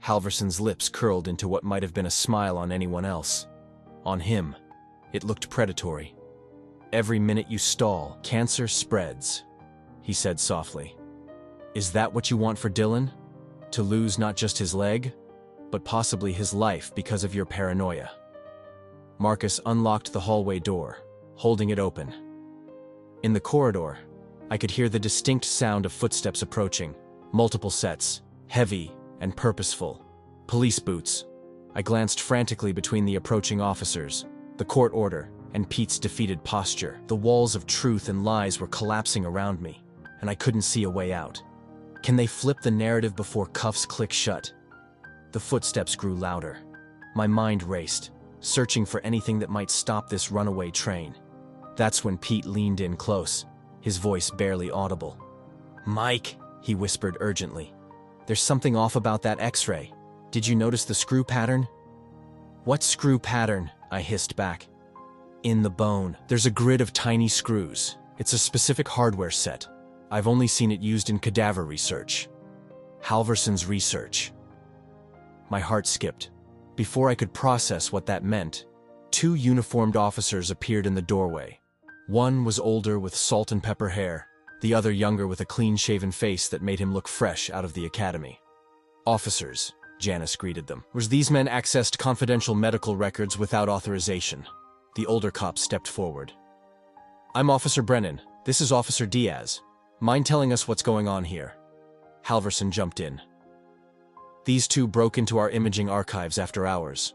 Speaker 1: Halverson's lips curled into what might have been a smile on anyone else. On him, it looked predatory. Every minute you stall, cancer spreads, he said softly. Is that what you want for Dylan? To lose not just his leg, but possibly his life because of your paranoia. Marcus unlocked the hallway door, holding it open. In the corridor, I could hear the distinct sound of footsteps approaching, multiple sets, heavy and purposeful. Police boots. I glanced frantically between the approaching officers, the court order, and Pete's defeated posture. The walls of truth and lies were collapsing around me, and I couldn't see a way out. Can they flip the narrative before cuffs click shut? The footsteps grew louder. My mind raced, searching for anything that might stop this runaway train. That's when Pete leaned in close, his voice barely audible. Mike, he whispered urgently. There's something off about that X-ray. Did you notice the screw pattern? What screw pattern? I hissed back. In the bone, there's a grid of tiny screws. It's a specific hardware set. I've only seen it used in cadaver research. Halverson's research. My heart skipped. Before I could process what that meant, two uniformed officers appeared in the doorway. One was older with salt and pepper hair, the other younger with a clean-shaven face that made him look fresh out of the academy. Officers, Janice greeted them. These men accessed confidential medical records without authorization. The older cop stepped forward. I'm Officer Brennan. This is Officer Diaz. Mind telling us what's going on here? Halverson jumped in. These two broke into our imaging archives after hours.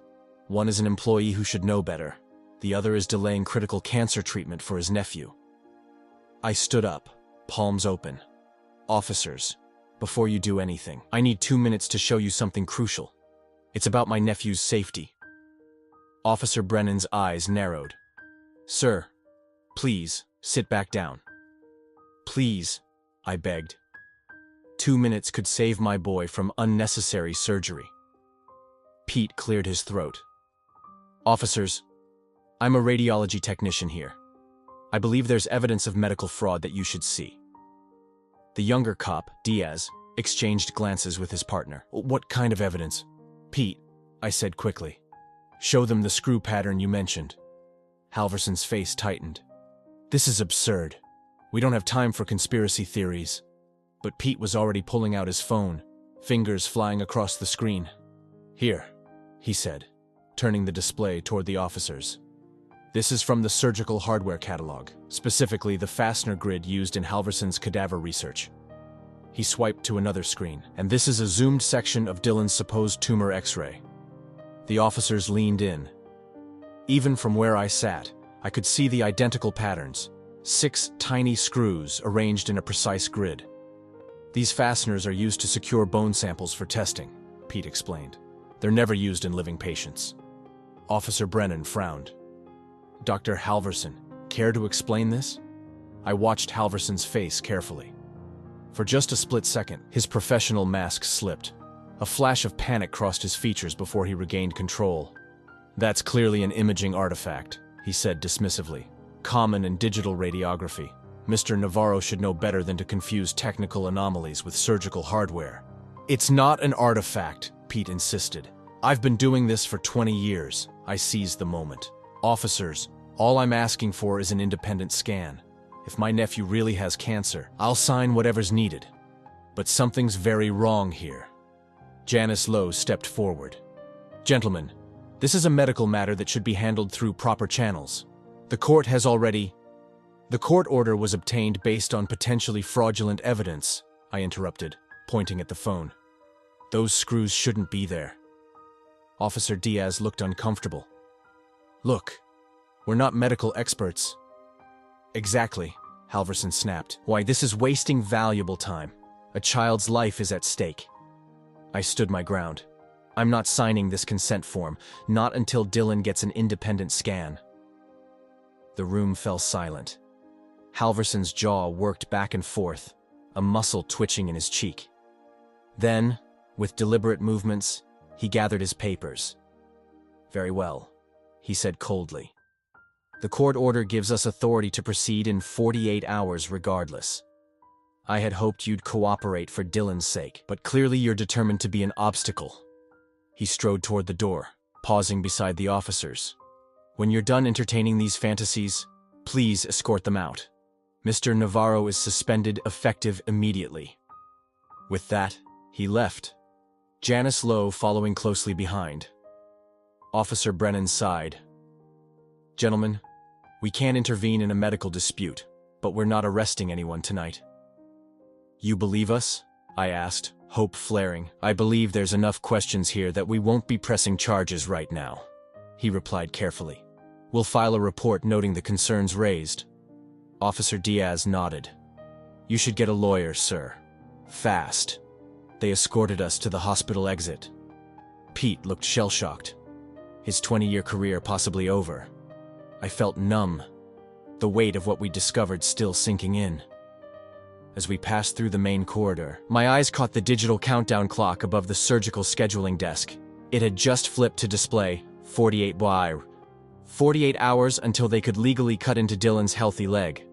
Speaker 1: One is an employee who should know better. The other is delaying critical cancer treatment for his nephew. I stood up, palms open. Officers, before you do anything, I need 2 minutes to show you something crucial. It's about my nephew's safety. Officer Brennan's eyes narrowed. Sir, please, sit back down. Please, I begged. 2 minutes could save my boy from unnecessary surgery. Pete cleared his throat. Officers, I'm a radiology technician here. I believe there's evidence of medical fraud that you should see. The younger cop, Diaz, exchanged glances with his partner. What kind of evidence? Pete, I said quickly. Show them the screw pattern you mentioned. Halverson's face tightened. This is absurd. We don't have time for conspiracy theories. But Pete was already pulling out his phone, fingers flying across the screen. Here, he said, turning the display toward the officers. This is from the surgical hardware catalog, specifically the fastener grid used in Halverson's cadaver research. He swiped to another screen, and this is a zoomed section of Dylan's supposed tumor X-ray. The officers leaned in. Even from where I sat, I could see the identical patterns, 6 tiny screws arranged in a precise grid. These fasteners are used to secure bone samples for testing, Pete explained. They're never used in living patients. Officer Brennan frowned. Dr. Halverson, care to explain this? I watched Halverson's face carefully. For just a split second, his professional mask slipped. A flash of panic crossed his features before he regained control. That's clearly an imaging artifact, he said dismissively. Common in digital radiography. Mr. Navarro should know better than to confuse technical anomalies with surgical hardware. It's not an artifact, Pete insisted. I've been doing this for 20 years. I seized the moment. Officers, all I'm asking for is an independent scan. If my nephew really has cancer, I'll sign whatever's needed. But something's very wrong here. Janice Lowe stepped forward. Gentlemen, This is a medical matter that should be handled through proper channels. The court order was obtained based on potentially fraudulent evidence, I interrupted, pointing at the phone. Those screws shouldn't be there. Officer Diaz looked uncomfortable. Look, we're not medical experts. Exactly, Halverson snapped. Why, this is wasting valuable time. A child's life is at stake. I stood my ground. I'm not signing this consent form, not until Dylan gets an independent scan. The room fell silent. Halverson's jaw worked back and forth, a muscle twitching in his cheek. Then, with deliberate movements, he gathered his papers. Very well, he said coldly. The court order gives us authority to proceed in 48 hours regardless. I had hoped you'd cooperate for Dylan's sake, but clearly you're determined to be an obstacle. He strode toward the door, pausing beside the officers. When you're done entertaining these fantasies, please escort them out. Mr. Navarro is suspended effective immediately. With that, he left, Janice Lowe following closely behind. Officer Brennan sighed. Gentlemen, we can't intervene in a medical dispute, but we're not arresting anyone tonight. You believe us? I asked, hope flaring. I believe there's enough questions here that we won't be pressing charges right now, he replied carefully. We'll file a report noting the concerns raised. Officer Diaz nodded. You should get a lawyer, sir. Fast. They escorted us to the hospital exit. Pete looked shell-shocked. His 20-year career possibly over. I felt numb, the weight of what we discovered still sinking in. As we passed through the main corridor, my eyes caught the digital countdown clock above the surgical scheduling desk. It had just flipped to display 48 hours until they could legally cut into Dylan's healthy leg.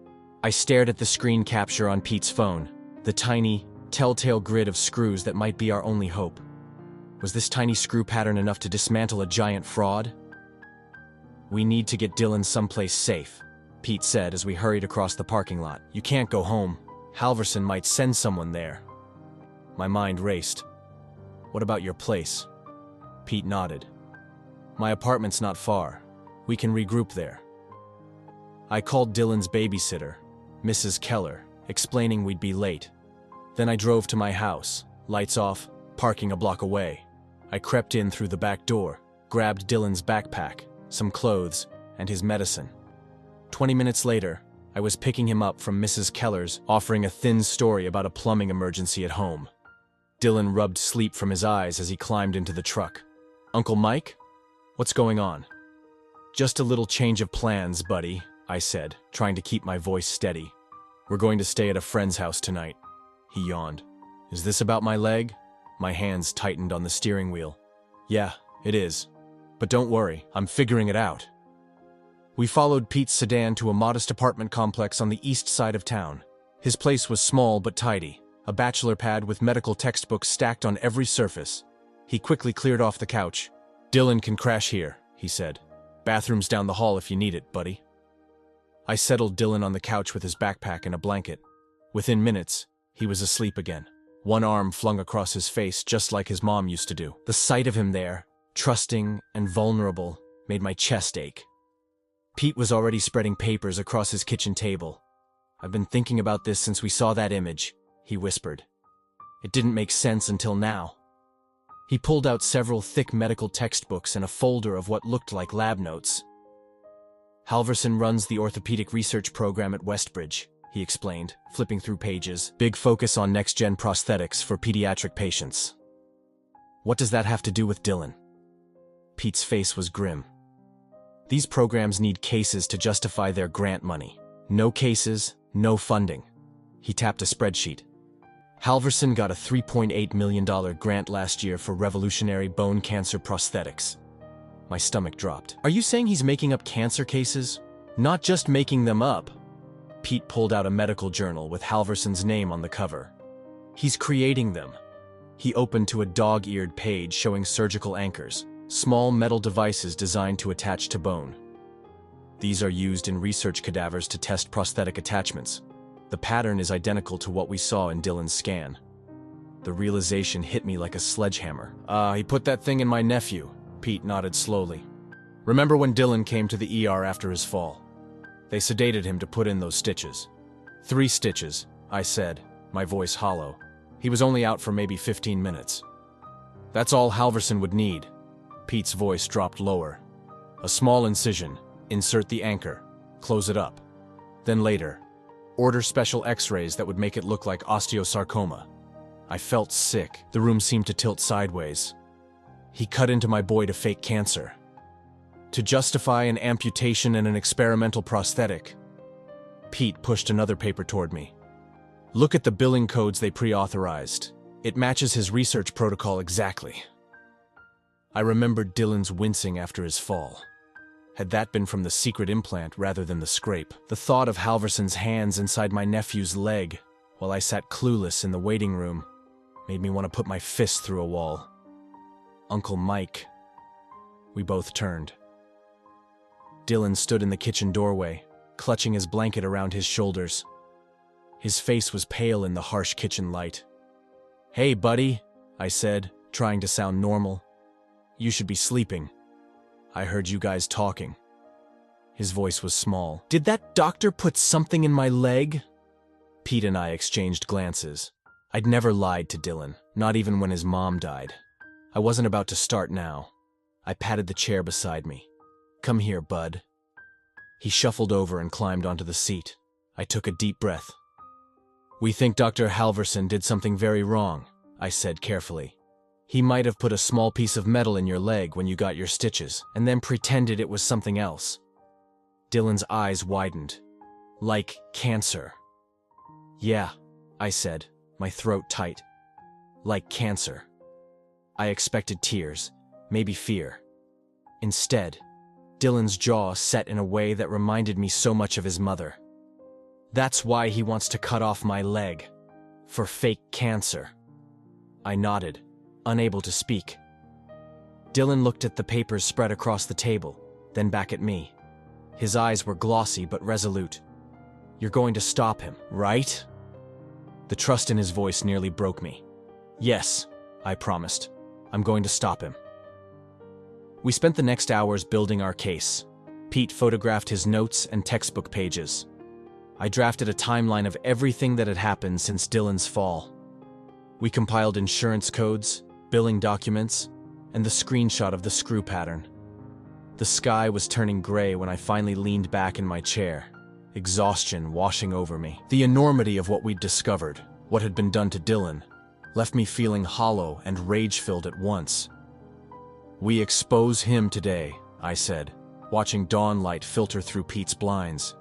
Speaker 1: I stared at the screen capture on Pete's phone, the tiny, telltale grid of screws that might be our only hope. Was this tiny screw pattern enough to dismantle a giant fraud? We need to get Dylan someplace safe, Pete said as we hurried across the parking lot. You can't go home. Halverson might send someone there. My mind raced. What about your place? Pete nodded. My apartment's not far. We can regroup there. I called Dylan's babysitter, Mrs. Keller, explaining we'd be late. Then I drove to my house, lights off, parking a block away. I crept in through the back door, grabbed Dylan's backpack, some clothes, and his medicine. 20 minutes later, I was picking him up from Mrs. Keller's, offering a thin story about a plumbing emergency at home. Dylan rubbed sleep from his eyes as he climbed into the truck. Uncle Mike? What's going on? Just a little change of plans, buddy, I said, trying to keep my voice steady. We're going to stay at a friend's house tonight. He yawned. Is this about my leg? My hands tightened on the steering wheel. Yeah, it is. But don't worry, I'm figuring it out. We followed Pete's sedan to a modest apartment complex on the east side of town. His place was small but tidy, a bachelor pad with medical textbooks stacked on every surface. He quickly cleared off the couch. Dylan can crash here, he said. Bathroom's down the hall if you need it, buddy. I settled Dylan on the couch with his backpack and a blanket. Within minutes, he was asleep again, one arm flung across his face just like his mom used to do. The sight of him there, trusting and vulnerable, made my chest ache. Pete was already spreading papers across his kitchen table. I've been thinking about this since we saw that image, he whispered. It didn't make sense until now. He pulled out several thick medical textbooks and a folder of what looked like lab notes. Halverson runs the orthopedic research program at Westbridge, he explained, flipping through pages. Big focus on next-gen prosthetics for pediatric patients. What does that have to do with Dylan? Pete's face was grim. These programs need cases to justify their grant money. No cases, no funding. He tapped a spreadsheet. Halverson got a $3.8 million grant last year for revolutionary bone cancer prosthetics. My stomach dropped. Are you saying he's making up cancer cases? Not just making them up. Pete pulled out a medical journal with Halverson's name on the cover. He's creating them. He opened to a dog-eared page showing surgical anchors, small metal devices designed to attach to bone. These are used in research cadavers to test prosthetic attachments. The pattern is identical to what we saw in Dylan's scan. The realization hit me like a sledgehammer. He put that thing in my nephew. Pete nodded slowly. Remember when Dylan came to the ER after his fall? They sedated him to put in those stitches. 3 stitches, I said, my voice hollow. He was only out for maybe 15 minutes. That's all Halverson would need. Pete's voice dropped lower. A small incision, insert the anchor, close it up. Then later, order special x-rays that would make it look like osteosarcoma. I felt sick. The room seemed to tilt sideways. He cut into my boy to fake cancer. To justify an amputation and an experimental prosthetic. Pete pushed another paper toward me. Look at the billing codes they pre-authorized. It matches his research protocol exactly. I remembered Dylan's wincing after his fall. Had that been from the secret implant rather than the scrape? The thought of Halverson's hands inside my nephew's leg, while I sat clueless in the waiting room, made me want to put my fist through a wall. Uncle Mike. We both turned. Dylan stood in the kitchen doorway, clutching his blanket around his shoulders. His face was pale in the harsh kitchen light. "Hey, buddy," I said, trying to sound normal. "You should be sleeping. I heard you guys talking." His voice was small. "Did that doctor put something in my leg?" Pete and I exchanged glances. I'd never lied to Dylan, not even when his mom died. I wasn't about to start now. I patted the chair beside me. "Come here, bud." He shuffled over and climbed onto the seat. I took a deep breath. "We think Dr. Halverson did something very wrong," I said carefully. "He might have put a small piece of metal in your leg when you got your stitches, and then pretended it was something else." Dylan's eyes widened. "Like cancer." "Yeah," I said, my throat tight. "Like cancer." I expected tears, maybe fear. Instead, Dylan's jaw set in a way that reminded me so much of his mother. "That's why he wants to cut off my leg. For fake cancer." I nodded, unable to speak. Dylan looked at the papers spread across the table, then back at me. His eyes were glossy but resolute. "You're going to stop him, right?" The trust in his voice nearly broke me. "Yes," I promised. "I'm going to stop him." We spent the next hours building our case. Pete photographed his notes and textbook pages. I drafted a timeline of everything that had happened since Dylan's fall. We compiled insurance codes, billing documents, and the screenshot of the screw pattern. The sky was turning gray when I finally leaned back in my chair, exhaustion washing over me. The enormity of what we'd discovered, what had been done to Dylan, left me feeling hollow and rage-filled at once. "We expose him today," I said, watching dawnlight filter through Pete's blinds.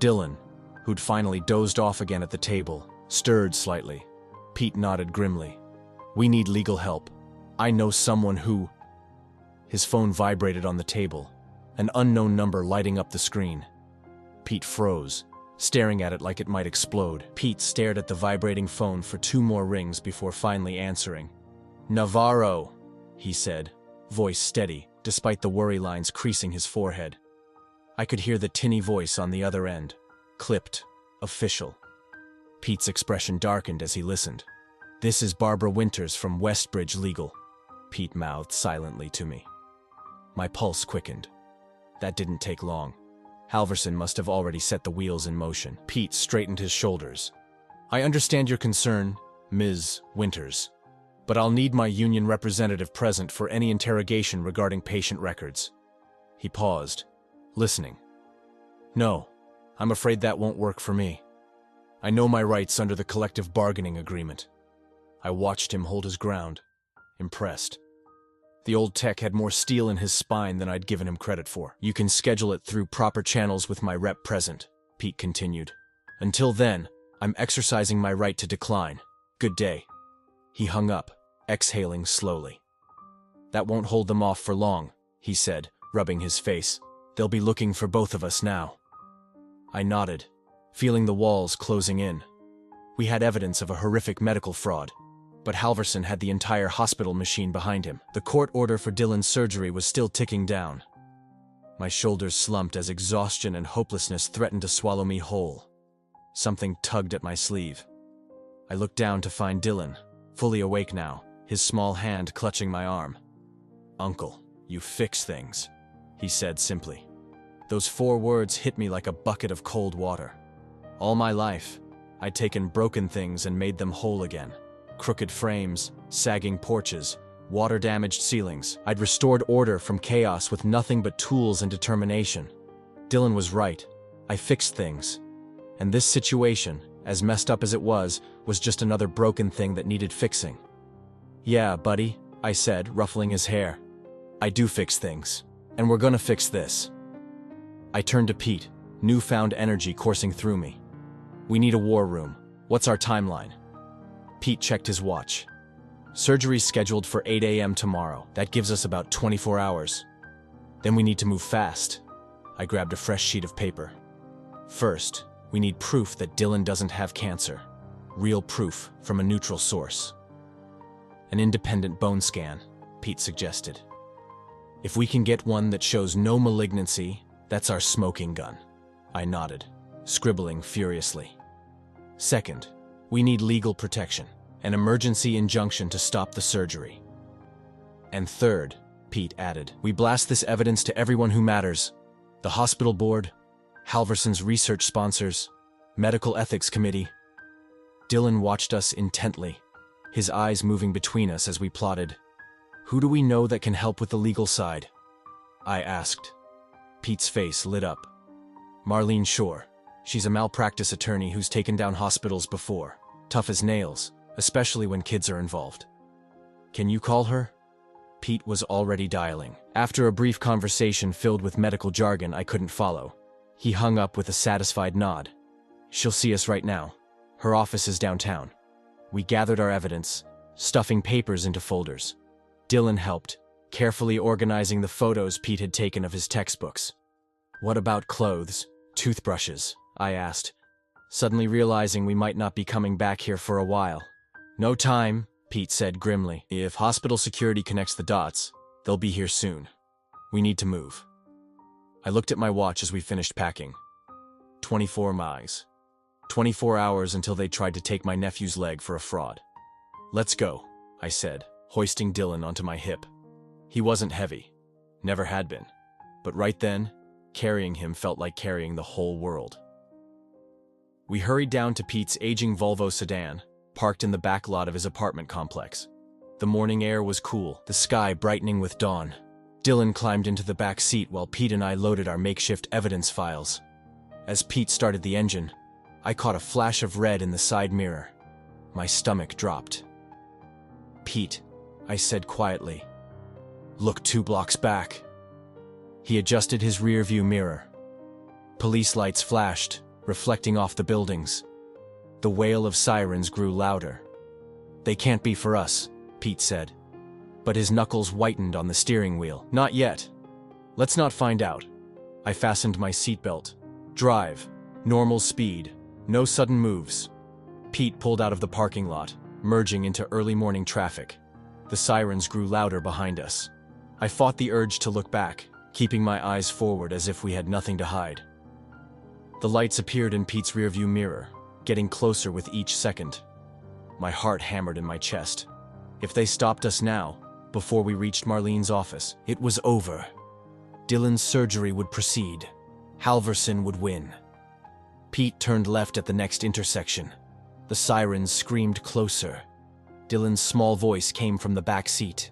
Speaker 1: Dylan, who'd finally dozed off again at the table, stirred slightly. Pete nodded grimly. "We need legal help. I know someone who—" His phone vibrated on the table, an unknown number lighting up the screen. Pete froze, staring at it like it might explode. Pete stared at the vibrating phone for 2 more rings before finally answering. "Navarro," he said, voice steady, despite the worry lines creasing his forehead. I could hear the tinny voice on the other end, clipped, official. Pete's expression darkened as he listened. "This is Barbara Winters from Westbridge Legal," Pete mouthed silently to me. My pulse quickened. That didn't take long. Halverson must have already set the wheels in motion. Pete straightened his shoulders. "I understand your concern, Ms. Winters, but I'll need my union representative present for any interrogation regarding patient records." He paused, listening. "No, I'm afraid that won't work for me. I know my rights under the collective bargaining agreement." I watched him hold his ground, impressed. The old tech had more steel in his spine than I'd given him credit for. "You can schedule it through proper channels with my rep present," Pete continued. "Until then, I'm exercising my right to decline. Good day." He hung up, exhaling slowly. "That won't hold them off for long," he said, rubbing his face. "They'll be looking for both of us now." I nodded, feeling the walls closing in. We had evidence of a horrific medical fraud, but Halverson had the entire hospital machine behind him. The court order for Dylan's surgery was still ticking down. My shoulders slumped as exhaustion and hopelessness threatened to swallow me whole. Something tugged at my sleeve. I looked down to find Dylan, fully awake now, his small hand clutching my arm. "Uncle," "You fix things," he said simply. Those 4 words hit me like a bucket of cold water. All my life, I'd taken broken things and made them whole again. Crooked frames, sagging porches, water-damaged ceilings. I'd restored order from chaos with nothing but tools and determination. Dylan was right. I fixed things. And this situation, as messed up as it was just another broken thing that needed fixing. "Yeah, buddy," I said, ruffling his hair. "I do fix things. And we're gonna fix this." I turned to Pete, newfound energy coursing through me. "We need a war room. What's our timeline?" Pete checked his watch. "Surgery's scheduled for 8 a.m. tomorrow. That gives us about 24 hours. Then we need to move fast." I grabbed a fresh sheet of paper. "First, we need proof that Dylan doesn't have cancer. Real proof from a neutral source." "An independent bone scan," Pete suggested. "If we can get one that shows no malignancy, that's our smoking gun." I nodded, scribbling furiously. "Second, we need legal protection, an emergency injunction to stop the surgery. And third," Pete added, "we blast this evidence to everyone who matters. The hospital board, Halverson's research sponsors, medical ethics committee." Dylan watched us intently, his eyes moving between us as we plotted. "Who do we know that can help with the legal side?" I asked. Pete's face lit up. "Marlene Shore. She's a malpractice attorney who's taken down hospitals before. Tough as nails, especially when kids are involved." "Can you call her?" Pete was already dialing. After a brief conversation filled with medical jargon I couldn't follow, he hung up with a satisfied nod. "She'll see us right now. Her office is downtown." We gathered our evidence, stuffing papers into folders. Dylan helped, carefully organizing the photos Pete had taken of his textbooks. "What about clothes, toothbrushes?" I asked, suddenly realizing we might not be coming back here for a while. "No time," Pete said grimly. "If hospital security connects the dots, they'll be here soon. We need to move." I looked at my watch as we finished packing. 24 miles. 24 hours until they tried to take my nephew's leg for a fraud. "Let's go," I said, hoisting Dylan onto my hip. He wasn't heavy. Never had been. But right then, carrying him felt like carrying the whole world. We hurried down to Pete's aging Volvo sedan, parked in the back lot of his apartment complex. The morning air was cool, the sky brightening with dawn. Dylan climbed into the back seat while Pete and I loaded our makeshift evidence files. As Pete started the engine, I caught a flash of red in the side mirror. My stomach dropped. "Pete," I said quietly, "look 2 blocks back." He adjusted his rearview mirror. Police lights flashed, reflecting off the buildings. The wail of sirens grew louder. "They can't be for us," Pete said. But his knuckles whitened on the steering wheel. "Not yet. Let's not find out." I fastened my seatbelt. "Drive. Normal speed. No sudden moves." Pete pulled out of the parking lot, merging into early morning traffic. The sirens grew louder behind us. I fought the urge to look back, keeping my eyes forward as if we had nothing to hide. The lights appeared in Pete's rearview mirror, getting closer with each second. My heart hammered in my chest. If they stopped us now, before we reached Marlene's office, it was over. Dylan's surgery would proceed. Halverson would win. Pete turned left at the next intersection. The sirens screamed closer. Dylan's small voice came from the back seat.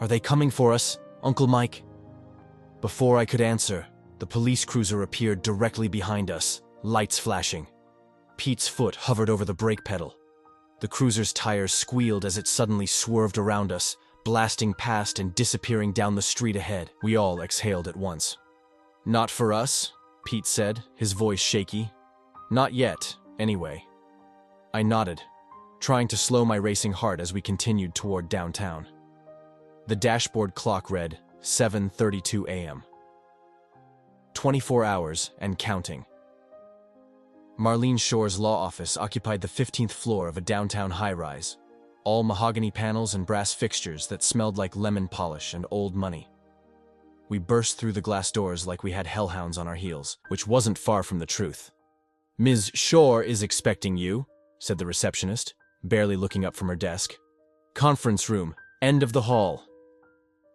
Speaker 1: "Are they coming for us, Uncle Mike?" Before I could answer, the police cruiser appeared directly behind us, lights flashing. Pete's foot hovered over the brake pedal. The cruiser's tires squealed as it suddenly swerved around us, blasting past and disappearing down the street ahead. We all exhaled at once. "Not for us," Pete said, his voice shaky. "Not yet, anyway." I nodded, trying to slow my racing heart as we continued toward downtown. The dashboard clock read 7:32 a.m. 24 hours and counting. Marlene Shore's law office occupied the 15th floor of a downtown high-rise, all mahogany panels and brass fixtures that smelled like lemon polish and old money. We burst through the glass doors like we had hellhounds on our heels, which wasn't far from the truth. "Ms. Shore is expecting you," said the receptionist, barely looking up from her desk. "Conference room, end of the hall."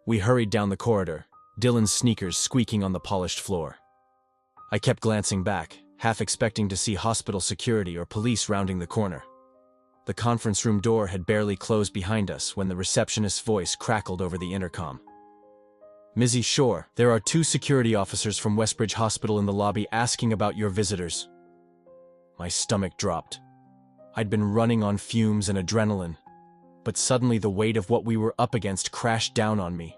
Speaker 1: We hurried down the corridor, Dylan's sneakers squeaking on the polished floor. I kept glancing back, half expecting to see hospital security or police rounding the corner. The conference room door had barely closed behind us when the receptionist's voice crackled over the intercom. "Mrs. Shore, there are 2 security officers from Westbridge Hospital in the lobby asking about your visitors." My stomach dropped. I'd been running on fumes and adrenaline, but suddenly the weight of what we were up against crashed down on me.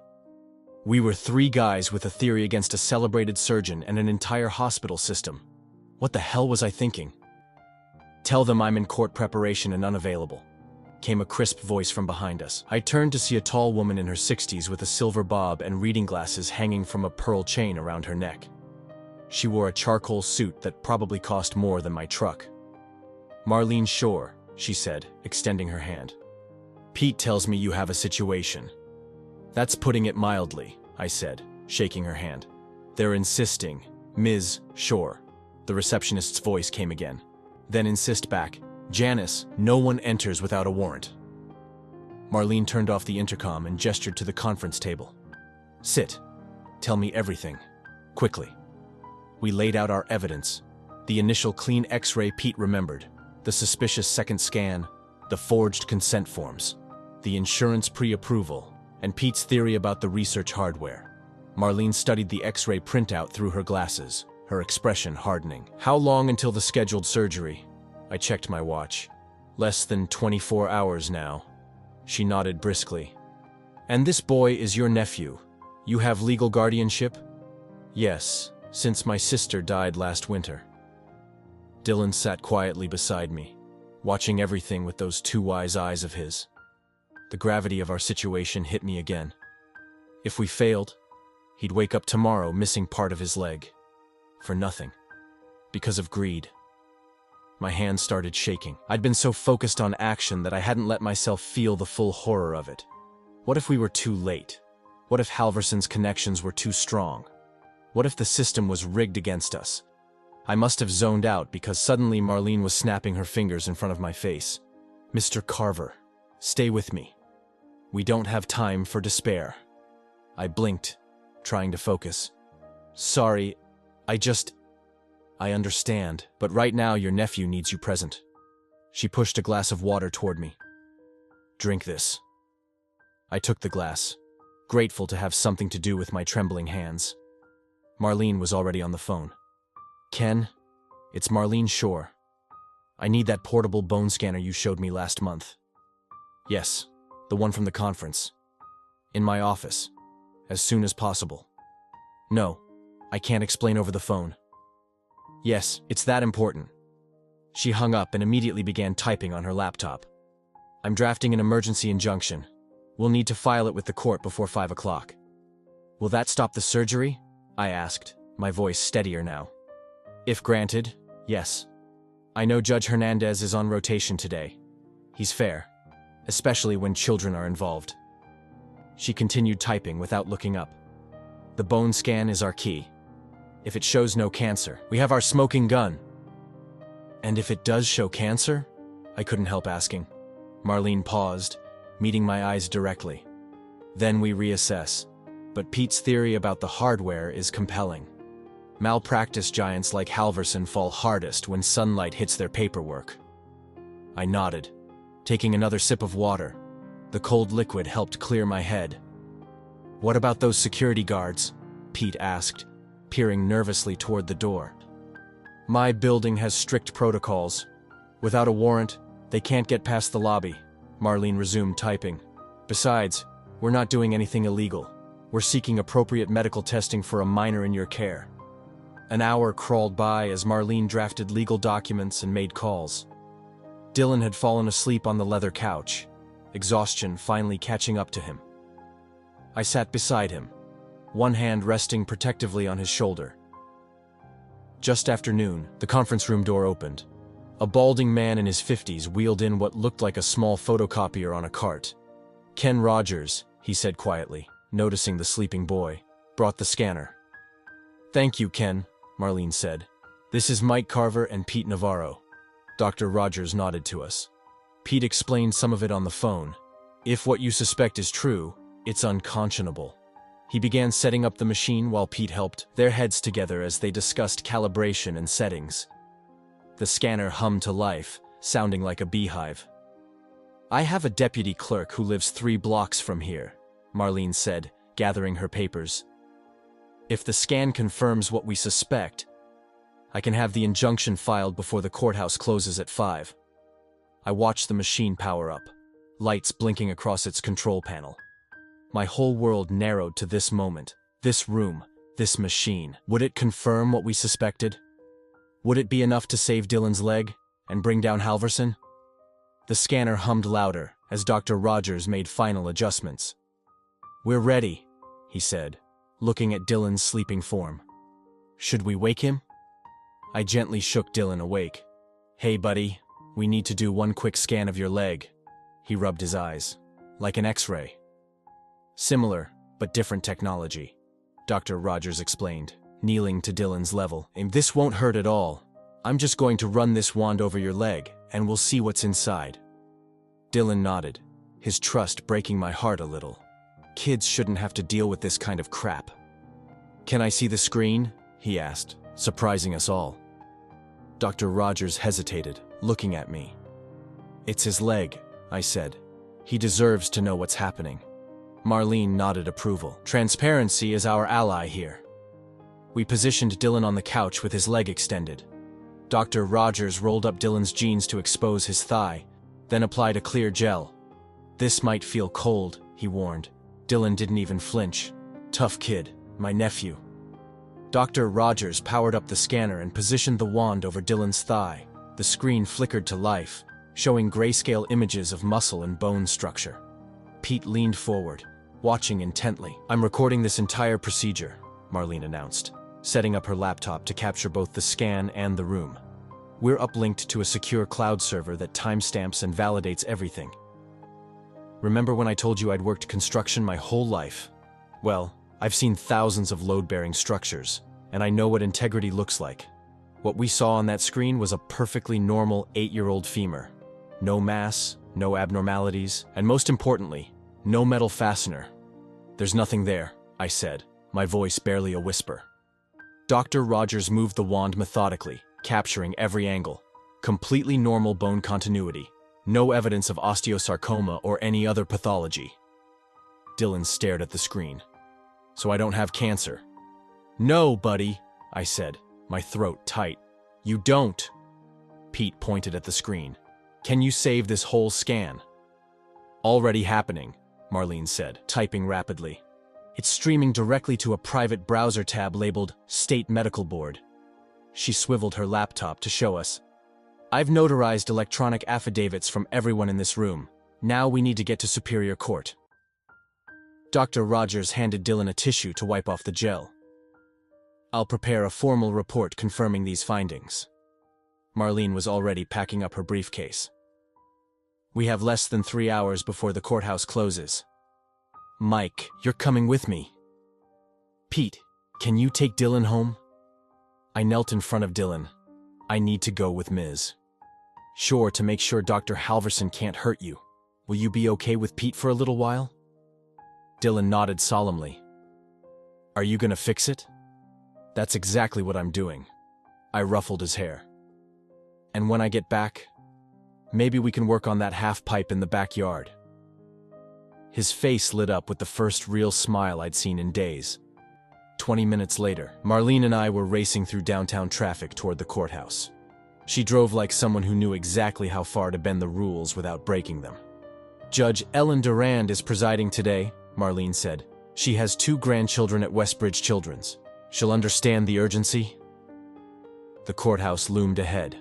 Speaker 1: We were 3 guys with a theory against a celebrated surgeon and an entire hospital system. What the hell was I thinking? "Tell them I'm in court preparation and unavailable," came a crisp voice from behind us. I turned to see a tall woman in her 60s with a silver bob and reading glasses hanging from a pearl chain around her neck. She wore a charcoal suit that probably cost more than my truck. "Marlene Shore," she said, extending her hand. "Pete tells me you have a situation." "That's putting it mildly," I said, shaking her hand. "They're insisting, Ms. Shore." The receptionist's voice came again. Then insist back, "Janice, no one enters without a warrant." Marlene turned off the intercom and gestured to the conference table. "Sit. Tell me everything. Quickly." We laid out our evidence. The initial clean X-ray Pete remembered, the suspicious second scan, the forged consent forms, the insurance pre-approval, and Pete's theory about the research hardware. Marlene studied the X-ray printout through her glasses, her expression hardening. "How long until the scheduled surgery?" I checked my watch. "Less than 24 hours now." She nodded briskly. "And this boy is your nephew. You have legal guardianship?" "Yes, since my sister died last winter." Dylan sat quietly beside me, watching everything with those 2 wise eyes of his. The gravity of our situation hit me again. If we failed, he'd wake up tomorrow missing part of his leg. For nothing. Because of greed. My hands started shaking. I'd been so focused on action that I hadn't let myself feel the full horror of it. What if we were too late? What if Halverson's connections were too strong? What if the system was rigged against us? I must have zoned out because suddenly Marlene was snapping her fingers in front of my face. "Mr. Carver, stay with me. We don't have time for despair." I blinked, trying to focus. "Sorry, I understand, but right now your nephew needs you present." She pushed a glass of water toward me. "Drink this." I took the glass, grateful to have something to do with my trembling hands. Marlene was already on the phone. "Ken, it's Marlene Shore. I need that portable bone scanner you showed me last month." "Yes, the one from the conference. In my office. As soon as possible." "No, I can't explain over the phone." "Yes, it's that important." She hung up and immediately began typing on her laptop. "I'm drafting an emergency injunction. We'll need to file it with the court before 5 o'clock. "Will that stop the surgery?" I asked, my voice steadier now. "If granted, yes. I know Judge Hernandez is on rotation today. He's fair, especially when children are involved." She continued typing without looking up. "The bone scan is our key. If it shows no cancer, we have our smoking gun." "And if it does show cancer?" I couldn't help asking. Marlene paused, meeting my eyes directly. "Then we reassess. But Pete's theory about the hardware is compelling. Malpractice giants like Halverson fall hardest when sunlight hits their paperwork." I nodded, taking another sip of water. The cold liquid helped clear my head. "What about those security guards?" Pete asked, peering nervously toward the door. "My building has strict protocols. Without a warrant, they can't get past the lobby." Marlene resumed typing. "Besides, we're not doing anything illegal. We're seeking appropriate medical testing for a minor in your care." An hour crawled by as Marlene drafted legal documents and made calls. Dylan had fallen asleep on the leather couch, exhaustion finally catching up to him. I sat beside him, one hand resting protectively on his shoulder. Just after noon, the conference room door opened. A balding man in his 50s wheeled in what looked like a small photocopier on a cart. "Ken Rogers," he said quietly, noticing the sleeping boy, brought the scanner. "Thank you, Ken," Marlene said. "This is Mike Carver and Pete Navarro." Dr. Rogers nodded to us. Pete explained some of it on the phone. "If what you suspect is true, It's unconscionable. He began setting up the machine while Pete helped, their heads together as they discussed calibration and settings. The scanner hummed to life, sounding like a beehive. "I have a deputy clerk who lives 3 blocks from here," Marlene said, gathering her papers. "If the scan confirms what we suspect, I can have the injunction filed before the courthouse closes at 5. I watched the machine power up, lights blinking across its control panel. My whole world narrowed to this moment, this room, this machine. Would it confirm what we suspected? Would it be enough to save Dylan's leg and bring down Halverson? The scanner hummed louder as Dr. Rogers made final adjustments. "We're ready," he said, looking at Dylan's sleeping form. "Should we wake him?" I gently shook Dylan awake. "Hey, buddy, we need to do one quick scan of your leg." He rubbed his eyes. "Like an X-ray." "Similar, but different technology," Dr. Rogers explained, kneeling to Dylan's level. "And this won't hurt at all. I'm just going to run this wand over your leg, and we'll see what's inside." Dylan nodded, his trust breaking my heart a little. Kids shouldn't have to deal with this kind of crap. "Can I see the screen?" he asked, surprising us all. Dr. Rogers hesitated, looking at me. "It's his leg," I said. "He deserves to know what's happening." Marlene nodded approval. "Transparency is our ally here." We positioned Dylan on the couch with his leg extended. Dr. Rogers rolled up Dylan's jeans to expose his thigh, then applied a clear gel. "This might feel cold," he warned. Dylan didn't even flinch. "Tough kid, my nephew." Dr. Rogers powered up the scanner and positioned the wand over Dylan's thigh. The screen flickered to life, showing grayscale images of muscle and bone structure. Pete leaned forward, watching intently. "I'm recording this entire procedure," Marlene announced, setting up her laptop to capture both the scan and the room. "We're uplinked to a secure cloud server that timestamps and validates everything. Remember when I told you I'd worked construction my whole life? Well, I've seen thousands of load-bearing structures, and I know what integrity looks like. What we saw on that screen was a perfectly normal 8-year-old femur. No mass, no abnormalities, and most importantly, no metal fastener. There's nothing there," I said, my voice barely a whisper. Dr. Rogers moved the wand methodically, capturing every angle. Completely normal bone continuity. No evidence of osteosarcoma or any other pathology. Dylan stared at the screen. "So I don't have cancer?" "No, buddy," I said, my throat tight. "You don't." Pete pointed at the screen. "Can you save this whole scan?" "Already happening," Marlene said, typing rapidly. "It's streaming directly to a private browser tab labeled State Medical Board." She swiveled her laptop to show us. "I've notarized electronic affidavits from everyone in this room. Now we need to get to Superior Court." Dr. Rogers handed Dylan a tissue to wipe off the gel. "I'll prepare a formal report confirming these findings." Marlene was already packing up her briefcase. "We have less than 3 hours before the courthouse closes. Mike, you're coming with me." "Pete, can you take Dylan home?" I knelt in front of Dylan. "I need to go with Ms. "Sure, to make sure Dr. Halverson can't hurt you. Will you be okay with Pete for a little while?" Dylan nodded solemnly. "Are you gonna fix it?" "That's exactly what I'm doing." I ruffled his hair. "And when I get back, maybe we can work on that half pipe in the backyard." His face lit up with the first real smile I'd seen in days. 20 minutes later, Marlene and I were racing through downtown traffic toward the courthouse. She drove like someone who knew exactly how far to bend the rules without breaking them. "Judge Ellen Durand is presiding today," Marlene said. "She has 2 grandchildren at Westbridge Children's. She'll understand the urgency." The courthouse loomed ahead,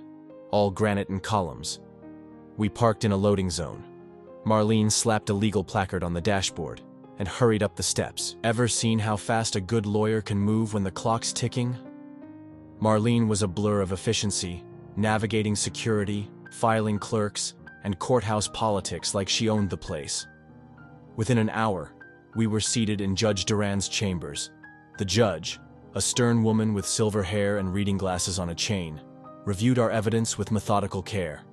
Speaker 1: all granite and columns. We parked in a loading zone. Marlene slapped a legal placard on the dashboard and hurried up the steps. Ever seen how fast a good lawyer can move when the clock's ticking? Marlene was a blur of efficiency, navigating security, filing clerks, and courthouse politics like she owned the place. Within an hour, we were seated in Judge Durand's chambers. The judge, a stern woman with silver hair and reading glasses on a chain, reviewed our evidence with methodical care.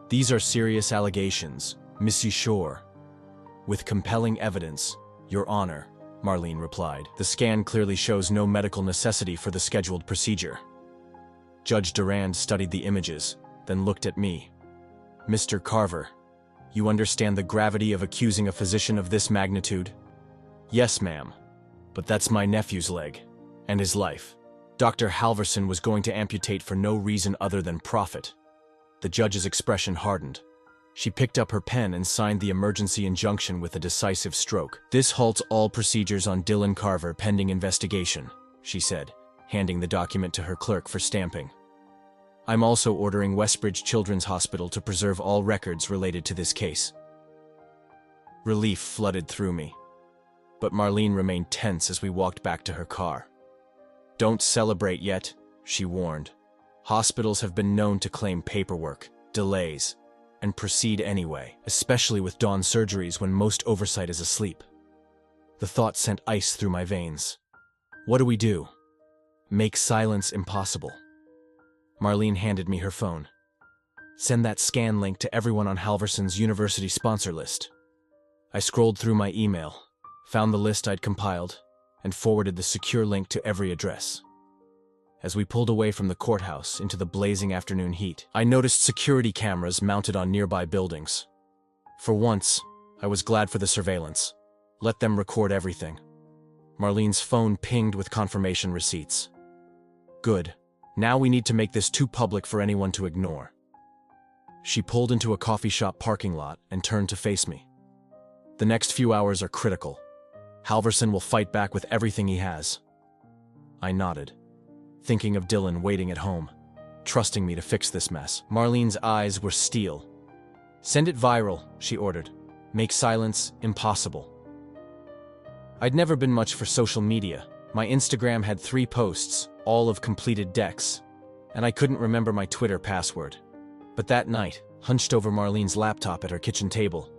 Speaker 1: "These are serious allegations, Monsieur Shore. With compelling evidence, Your Honor, Marlene replied. The scan clearly shows no medical necessity for the scheduled procedure. Judge Durand studied the images, then looked at me. Mr. Carver, you understand the gravity of accusing a physician of this magnitude? Yes, ma'am. But that's my nephew's leg, and his life. Dr. Halverson was going to amputate for no reason other than profit. The judge's expression hardened. She picked up her pen and signed the emergency injunction with a decisive stroke. This halts all procedures on Dylan Carver pending investigation, she said, handing the document to her clerk for stamping. I'm also ordering Westbridge Children's Hospital to preserve all records related to this case. Relief flooded through me, but Marlene remained tense as we walked back to her car. Don't celebrate yet, she warned. Hospitals have been known to claim paperwork, delays, and proceed anyway, especially with dawn surgeries when most oversight is asleep. The thought sent ice through my veins. What do we do? Make silence impossible. Marlene handed me her phone. Send that scan link to everyone on Halverson's university sponsor list. I scrolled through my email, found the list I'd compiled, and forwarded the secure link to every address. As we pulled away from the courthouse into the blazing afternoon heat, I noticed security cameras mounted on nearby buildings. For once, I was glad for the surveillance. Let them record everything. Marlene's phone pinged with confirmation receipts. Good. Now we need to make this too public for anyone to ignore. She pulled into a coffee shop parking lot and turned to face me. The next few hours are critical. Halverson will fight back with everything he has. I nodded, thinking of Dylan waiting at home, trusting me to fix this mess. Marlene's eyes were steel. Send it viral, she ordered. Make silence impossible. I'd never been much for social media. My Instagram had 3 posts, all of completed decks, and I couldn't remember my Twitter password. But that night, hunched over Marlene's laptop at her kitchen table,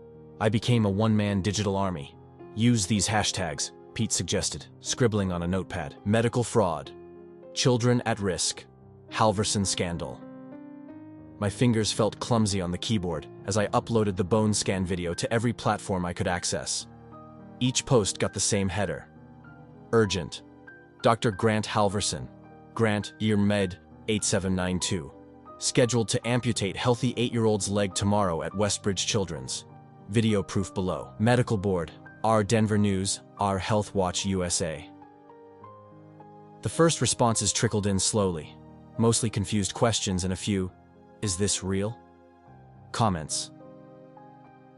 Speaker 1: I became a one-man digital army. Use these hashtags, Pete suggested, scribbling on a notepad. Medical fraud. Children at risk. Halverson scandal. My fingers felt clumsy on the keyboard as I uploaded the bone scan video to every platform I could access. Each post got the same header. Urgent. Dr. Grant Halverson. Grant, Year Med, 8792. Scheduled to amputate healthy 8-year-old's leg tomorrow at Westbridge Children's. Video proof below. Medical Board. Our Denver News. Our Health Watch USA. The first responses trickled in slowly, mostly confused questions and a few, "Is this real?" comments.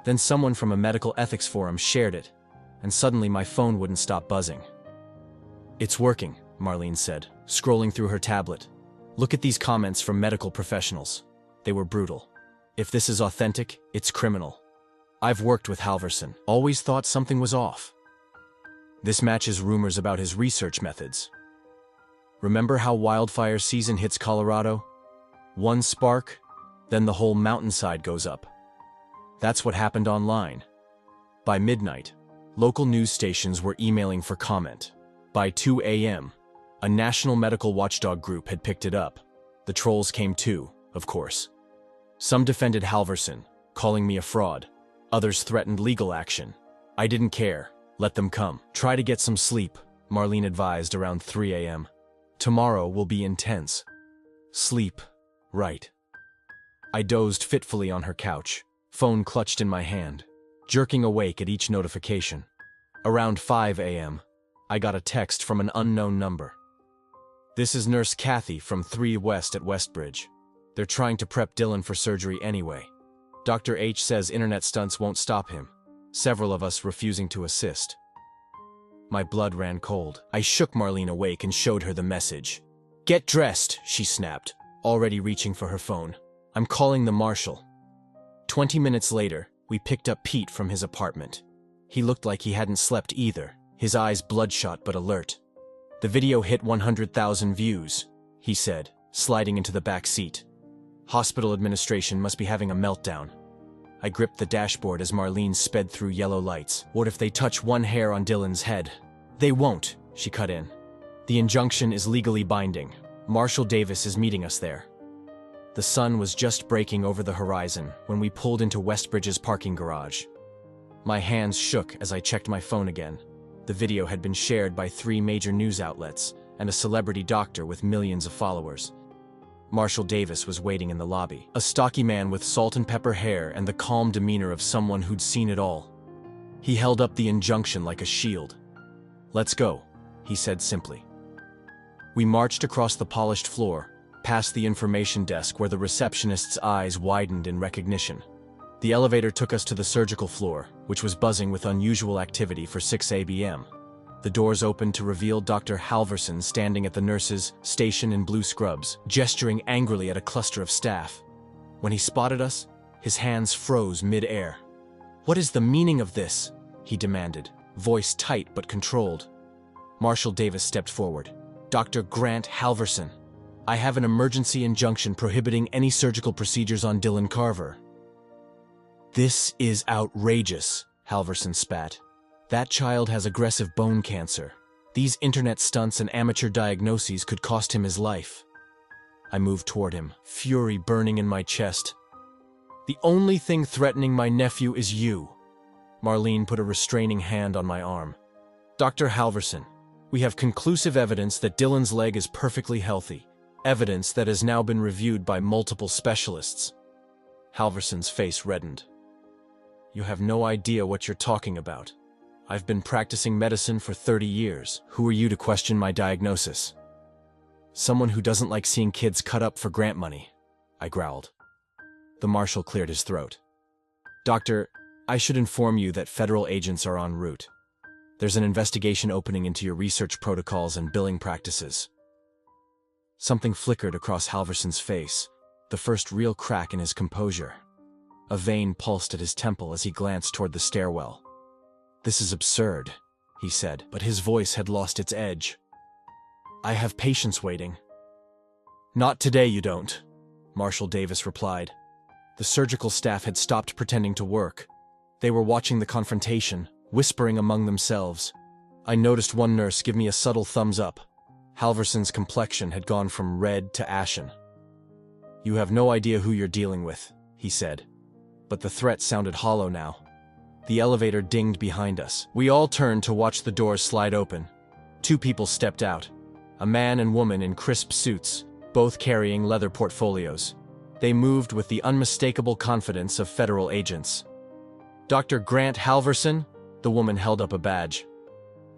Speaker 1: Then someone from a medical ethics forum shared it, and suddenly my phone wouldn't stop buzzing. It's working, Marlene said, scrolling through her tablet. Look at these comments from medical professionals. They were brutal. If this is authentic, it's criminal. I've worked with Halverson, always thought something was off. This matches rumors about his research methods. Remember how wildfire season hits Colorado? One spark, then the whole mountainside goes up. That's what happened online. By midnight, local news stations were emailing for comment. By 2 a.m., a national medical watchdog group had picked it up. The trolls came too, of course. Some defended Halverson, calling me a fraud. Others threatened legal action. I didn't care. Let them come. Try to get some sleep, Marlene advised around 3 a.m. Tomorrow will be intense. Sleep, right. I dozed fitfully on her couch, phone clutched in my hand, jerking awake at each notification. Around 5 a.m., I got a text from an unknown number. This is Nurse Kathy from 3 West at Westbridge. They're trying to prep Dylan for surgery anyway. Dr. H says internet stunts won't stop him, several of us refusing to assist. My blood ran cold. I shook Marlene awake and showed her the message. Get dressed, she snapped, already reaching for her phone. I'm calling the marshal. 20 minutes later, we picked up Pete from his apartment. He looked like he hadn't slept either, his eyes bloodshot but alert. The video hit 100,000 views, he said, sliding into the back seat. Hospital administration must be having a meltdown. I gripped the dashboard as Marlene sped through yellow lights. What if they touch one hair on Dylan's head? They won't, she cut in. The injunction is legally binding. Marshal Davis is meeting us there. The sun was just breaking over the horizon when we pulled into Westbridge's parking garage. My hands shook as I checked my phone again. The video had been shared by 3 major news outlets and a celebrity doctor with millions of followers. Marshall Davis was waiting in the lobby, a stocky man with salt and pepper hair and the calm demeanor of someone who'd seen it all. He held up the injunction like a shield. "Let's go," he said simply. We marched across the polished floor, past the information desk where the receptionist's eyes widened in recognition. The elevator took us to the surgical floor, which was buzzing with unusual activity for 6 a.m. The doors opened to reveal Dr. Halverson standing at the nurse's station in blue scrubs, gesturing angrily at a cluster of staff. When he spotted us, his hands froze mid-air. "What is the meaning of this?" he demanded, voice tight but controlled. Marshall Davis stepped forward. "Dr. Grant Halverson, I have an emergency injunction prohibiting any surgical procedures on Dylan Carver." "This is outrageous," Halverson spat. "That child has aggressive bone cancer. These internet stunts and amateur diagnoses could cost him his life." I moved toward him, fury burning in my chest. "The only thing threatening my nephew is you." Marlene put a restraining hand on my arm. "Dr. Halverson, we have conclusive evidence that Dylan's leg is perfectly healthy. Evidence that has now been reviewed by multiple specialists." Halverson's face reddened. "You have no idea what you're talking about. I've been practicing medicine for 30 years. Who are you to question my diagnosis?" "Someone who doesn't like seeing kids cut up for grant money," I growled. The marshal cleared his throat. "Doctor, I should inform you that federal agents are en route. There's an investigation opening into your research protocols and billing practices." Something flickered across Halverson's face, the first real crack in his composure. A vein pulsed at his temple as he glanced toward the stairwell. "This is absurd," he said, but his voice had lost its edge. "I have patients waiting." "Not today, you don't," Marshall Davis replied. The surgical staff had stopped pretending to work. They were watching the confrontation, whispering among themselves. I noticed one nurse give me a subtle thumbs up. Halverson's complexion had gone from red to ashen. "You have no idea who you're dealing with," he said. But the threat sounded hollow now. The elevator dinged behind us. We all turned to watch the doors slide open. 2 people stepped out. A man and woman in crisp suits, both carrying leather portfolios. They moved with the unmistakable confidence of federal agents. "Dr. Grant Halverson?" The woman held up a badge.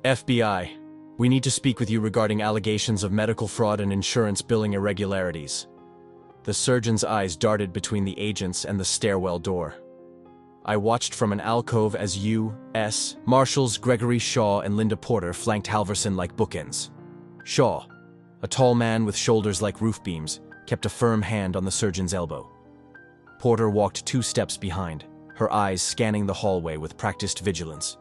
Speaker 1: "FBI. We need to speak with you regarding allegations of medical fraud and insurance billing irregularities." The surgeon's eyes darted between the agents and the stairwell door. I watched from an alcove as U.S. Marshals Gregory Shaw and Linda Porter flanked Halverson like bookends. Shaw, a tall man with shoulders like roof beams, kept a firm hand on the surgeon's elbow. Porter walked 2 steps behind, her eyes scanning the hallway with practiced vigilance.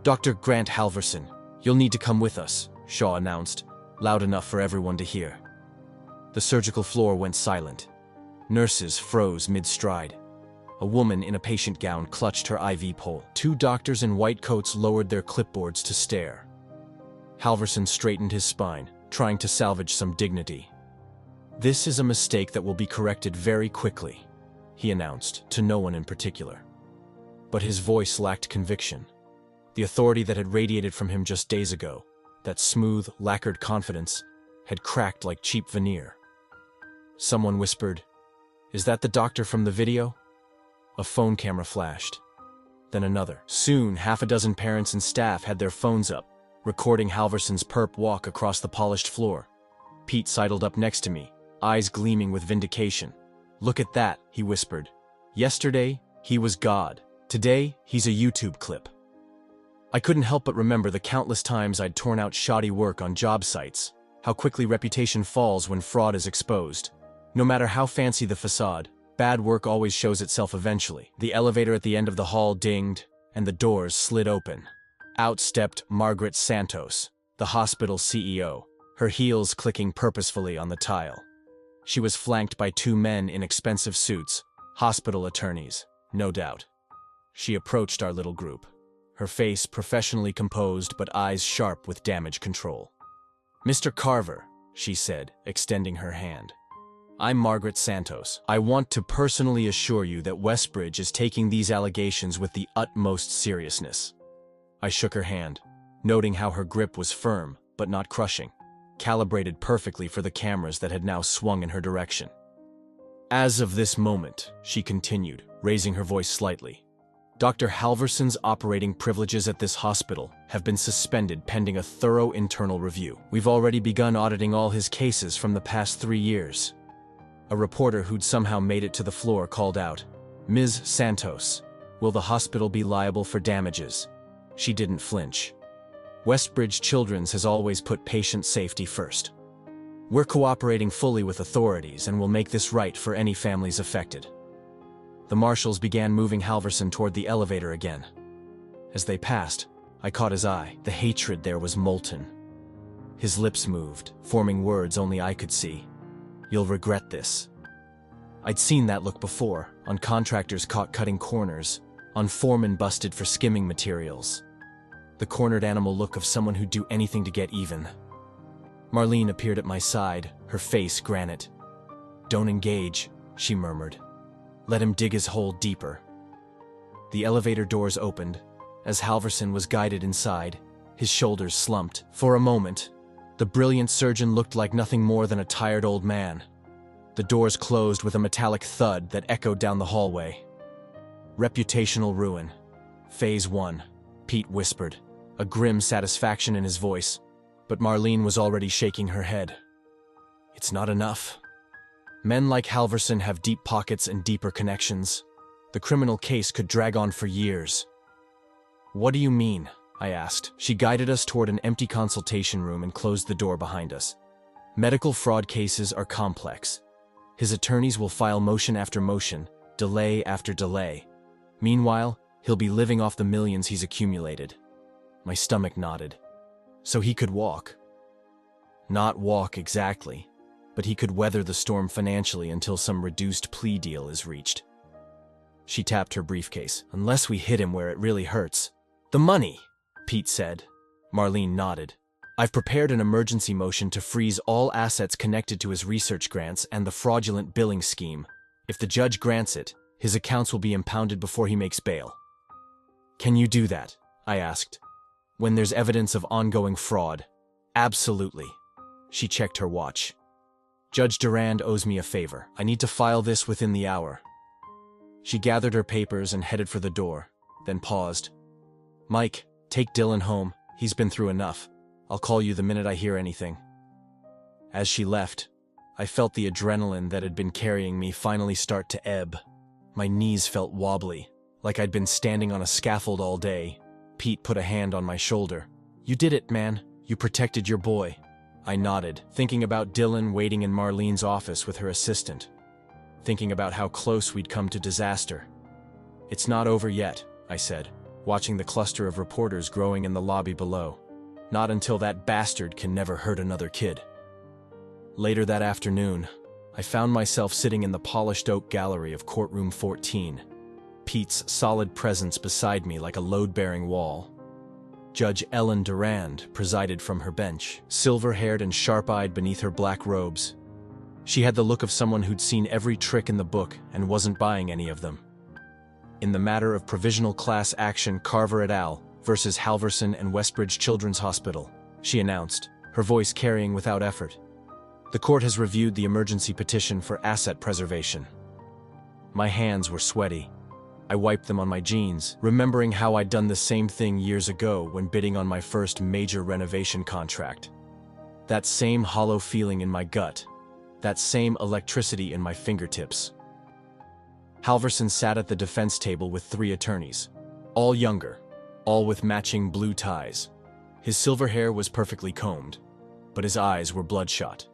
Speaker 1: "Dr. Grant Halverson, you'll need to come with us," Shaw announced, loud enough for everyone to hear. The surgical floor went silent. Nurses froze mid-stride. A woman in a patient gown clutched her IV pole. 2 doctors in white coats lowered their clipboards to stare. Halverson straightened his spine, trying to salvage some dignity. "This is a mistake that will be corrected very quickly," he announced, to no one in particular. But his voice lacked conviction. The authority that had radiated from him just days ago, that smooth, lacquered confidence, had cracked like cheap veneer. Someone whispered, "Is that the doctor from the video?" A phone camera flashed. Then another. Soon, 6 parents and staff had their phones up, recording Halverson's perp walk across the polished floor. Pete sidled up next to me, eyes gleaming with vindication. "Look at that," he whispered. "Yesterday, he was God. Today, he's a YouTube clip." I couldn't help but remember the countless times I'd torn out shoddy work on job sites, how quickly reputation falls when fraud is exposed. No matter how fancy the facade, bad work always shows itself eventually. The elevator at the end of the hall dinged, and the doors slid open. Out stepped Margaret Santos, the hospital CEO, her heels clicking purposefully on the tile. She was flanked by 2 men in expensive suits, hospital attorneys, no doubt. She approached our little group, her face professionally composed but eyes sharp with damage control. "Mr. Carver," she said, extending her hand. I'm Margaret Santos. I want to personally assure you that Westbridge is taking these allegations with the utmost seriousness." I shook her hand, noting how her grip was firm, but not crushing, calibrated perfectly for the cameras that had now swung in her direction. "As of this moment," she continued, raising her voice slightly, "Dr. Halverson's operating privileges at this hospital have been suspended pending a thorough internal review. We've already begun auditing all his cases from the past 3 years." A reporter who'd somehow made it to the floor called out, "Ms. Santos, will the hospital be liable for damages?" She didn't flinch. Westbridge Children's has always put patient safety first. "We're cooperating fully with authorities and will make this right for any families affected." The marshals began moving Halverson toward the elevator again. As they passed, I caught his eye. The hatred there was molten. His lips moved, forming words only I could see. "You'll regret this." I'd seen that look before, on contractors caught cutting corners, on foremen busted for skimming materials. The cornered animal look of someone who'd do anything to get even. Marlene appeared at my side, her face granite. "Don't engage," she murmured. "Let him dig his hole deeper." The elevator doors opened. As Halverson was guided inside, his shoulders slumped. For a moment, the brilliant surgeon looked like nothing more than a tired old man. The doors closed with a metallic thud that echoed down the hallway. "Reputational ruin. Phase 1, Pete whispered, a grim satisfaction in his voice, but Marlene was already shaking her head. "It's not enough. Men like Halverson have deep pockets and deeper connections. The criminal case could drag on for years." "What do you mean?" I asked. She guided us toward an empty consultation room and closed the door behind us. "Medical fraud cases are complex. His attorneys will file motion after motion, delay after delay. Meanwhile, he'll be living off the millions he's accumulated." My stomach nodded. "So he could walk." "Not walk exactly, but he could weather the storm financially until some reduced plea deal is reached." She tapped her briefcase. "Unless we hit him where it really hurts." "The money," Pete said. Marlene nodded. "I've prepared an emergency motion to freeze all assets connected to his research grants and the fraudulent billing scheme. If the judge grants it, his accounts will be impounded before he makes bail." "Can you do that?" I asked. "When there's evidence of ongoing fraud?" "Absolutely." She checked her watch. "Judge Durand owes me a favor. I need to file this within the hour." She gathered her papers and headed for the door, then paused. "Mike, take Dylan home. He's been through enough. I'll call you the minute I hear anything." As she left, I felt the adrenaline that had been carrying me finally start to ebb. My knees felt wobbly, like I'd been standing on a scaffold all day. Pete put a hand on my shoulder. "You did it, man. You protected your boy." I nodded, thinking about Dylan waiting in Marlene's office with her assistant, thinking about how close we'd come to disaster. "It's not over yet," I said, watching the cluster of reporters growing in the lobby below. "Not until that bastard can never hurt another kid." Later that afternoon, I found myself sitting in the polished oak gallery of courtroom 14, Pete's solid presence beside me like a load-bearing wall. Judge Ellen Durand presided from her bench, silver-haired and sharp-eyed beneath her black robes. She had the look of someone who'd seen every trick in the book and wasn't buying any of them. "In the matter of provisional class action Carver et al. Versus Halverson and Westbridge Children's Hospital," she announced, her voice carrying without effort, "the court has reviewed the emergency petition for asset preservation." My hands were sweaty. I wiped them on my jeans, remembering how I'd done the same thing years ago when bidding on my first major renovation contract. That same hollow feeling in my gut, that same electricity in my fingertips. Halverson sat at the defense table with 3 attorneys, all younger, all with matching blue ties. His silver hair was perfectly combed, but his eyes were bloodshot.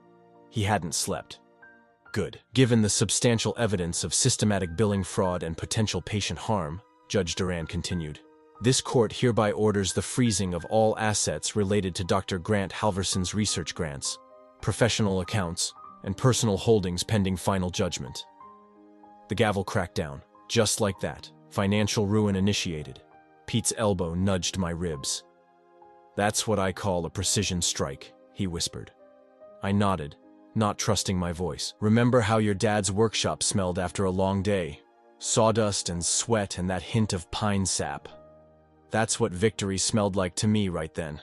Speaker 1: He hadn't slept. Good. "Given the substantial evidence of systematic billing fraud and potential patient harm," Judge Durand continued, "this court hereby orders the freezing of all assets related to Dr. Grant Halverson's research grants, professional accounts, and personal holdings pending final judgment." The gavel cracked down. Just like that, financial ruin initiated. Pete's elbow nudged my ribs. "That's what I call a precision strike," he whispered. I nodded, not trusting my voice. Remember how your dad's workshop smelled after a long day? Sawdust and sweat and that hint of pine sap. That's what victory smelled like to me right then.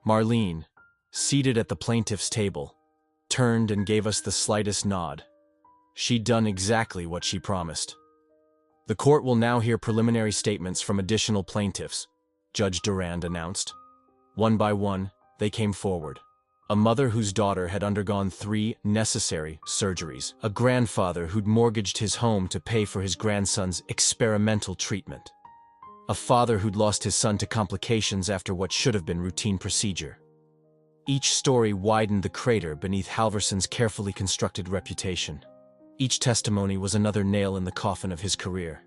Speaker 1: Marlene, seated at the plaintiff's table, turned and gave us the slightest nod. She'd done exactly what she promised. The court will now hear preliminary statements from additional plaintiffs, Judge Durand announced. One by one, they came forward. A mother whose daughter had undergone 3 necessary surgeries. A grandfather who'd mortgaged his home to pay for his grandson's experimental treatment. A father who'd lost his son to complications after what should have been routine procedure. Each story widened the crater beneath Halverson's carefully constructed reputation. Each testimony was another nail in the coffin of his career.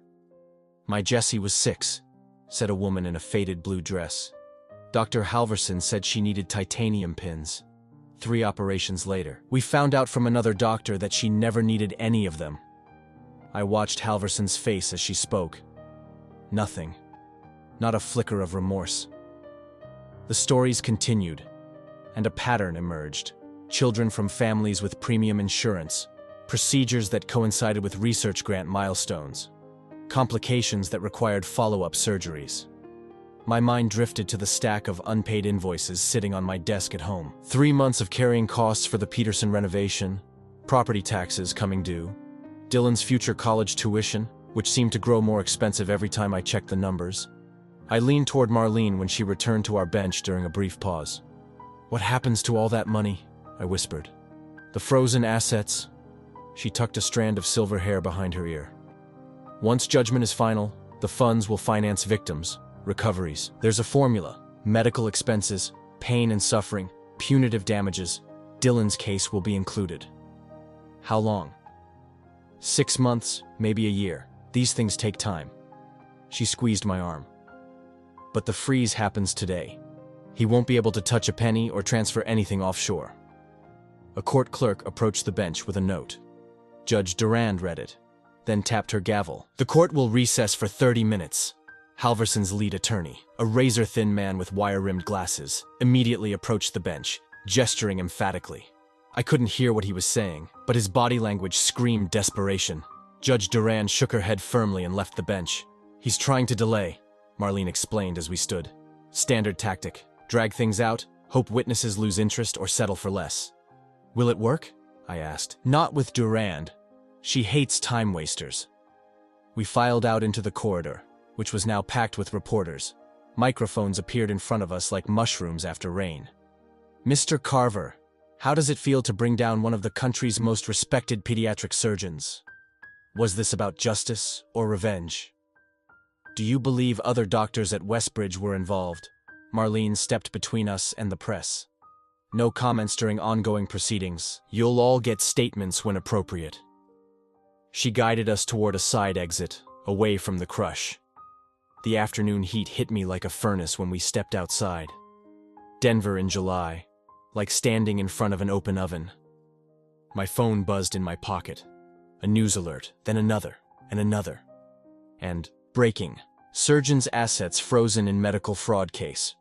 Speaker 1: "My Jessie was 6, said a woman in a faded blue dress. Dr. Halverson said she needed titanium pins. 3 operations later, we found out from another doctor that she never needed any of them." I watched Halverson's face as she spoke. Nothing. Not a flicker of remorse. The stories continued, and a pattern emerged. Children from families with premium insurance, procedures that coincided with research grant milestones, complications that required follow-up surgeries. My mind drifted to the stack of unpaid invoices sitting on my desk at home. 3 months of carrying costs for the Peterson renovation, property taxes coming due, Dylan's future college tuition, which seemed to grow more expensive every time I checked the numbers. I leaned toward Marlene when she returned to our bench during a brief pause. "What happens to all that money?" I whispered. "The frozen assets." She tucked a strand of silver hair behind her ear. "Once judgment is final, the funds will finance victims, recoveries. There's a formula: medical expenses, pain and suffering, punitive damages. Dylan's case will be included." "How long?" 6 months, maybe a year. These things take time. She squeezed my arm. "But the freeze happens today. He won't be able to touch a penny or transfer anything offshore." A court clerk approached the bench with a note. Judge Durand read it, then tapped her gavel. "The court will recess for 30 minutes. Halverson's lead attorney, a razor-thin man with wire-rimmed glasses, immediately approached the bench, gesturing emphatically. I couldn't hear what he was saying, but his body language screamed desperation. Judge Durand shook her head firmly and left the bench. "He's trying to delay," Marlene explained as we stood. "Standard tactic. Drag things out, hope witnesses lose interest or settle for less." "Will it work?" I asked. "Not with Durand. She hates time wasters." We filed out into the corridor, which was now packed with reporters. Microphones appeared in front of us like mushrooms after rain. "Mr. Carver, how does it feel to bring down one of the country's most respected pediatric surgeons? Was this about justice or revenge? Do you believe other doctors at Westbridge were involved?" Marlene stepped between us and the press. "No comments during ongoing proceedings. You'll all get statements when appropriate." She guided us toward a side exit, away from the crush. The afternoon heat hit me like a furnace when we stepped outside. Denver in July, like standing in front of an open oven. My phone buzzed in my pocket. A news alert, then another, and another. And, breaking, surgeon's assets frozen in medical fraud case.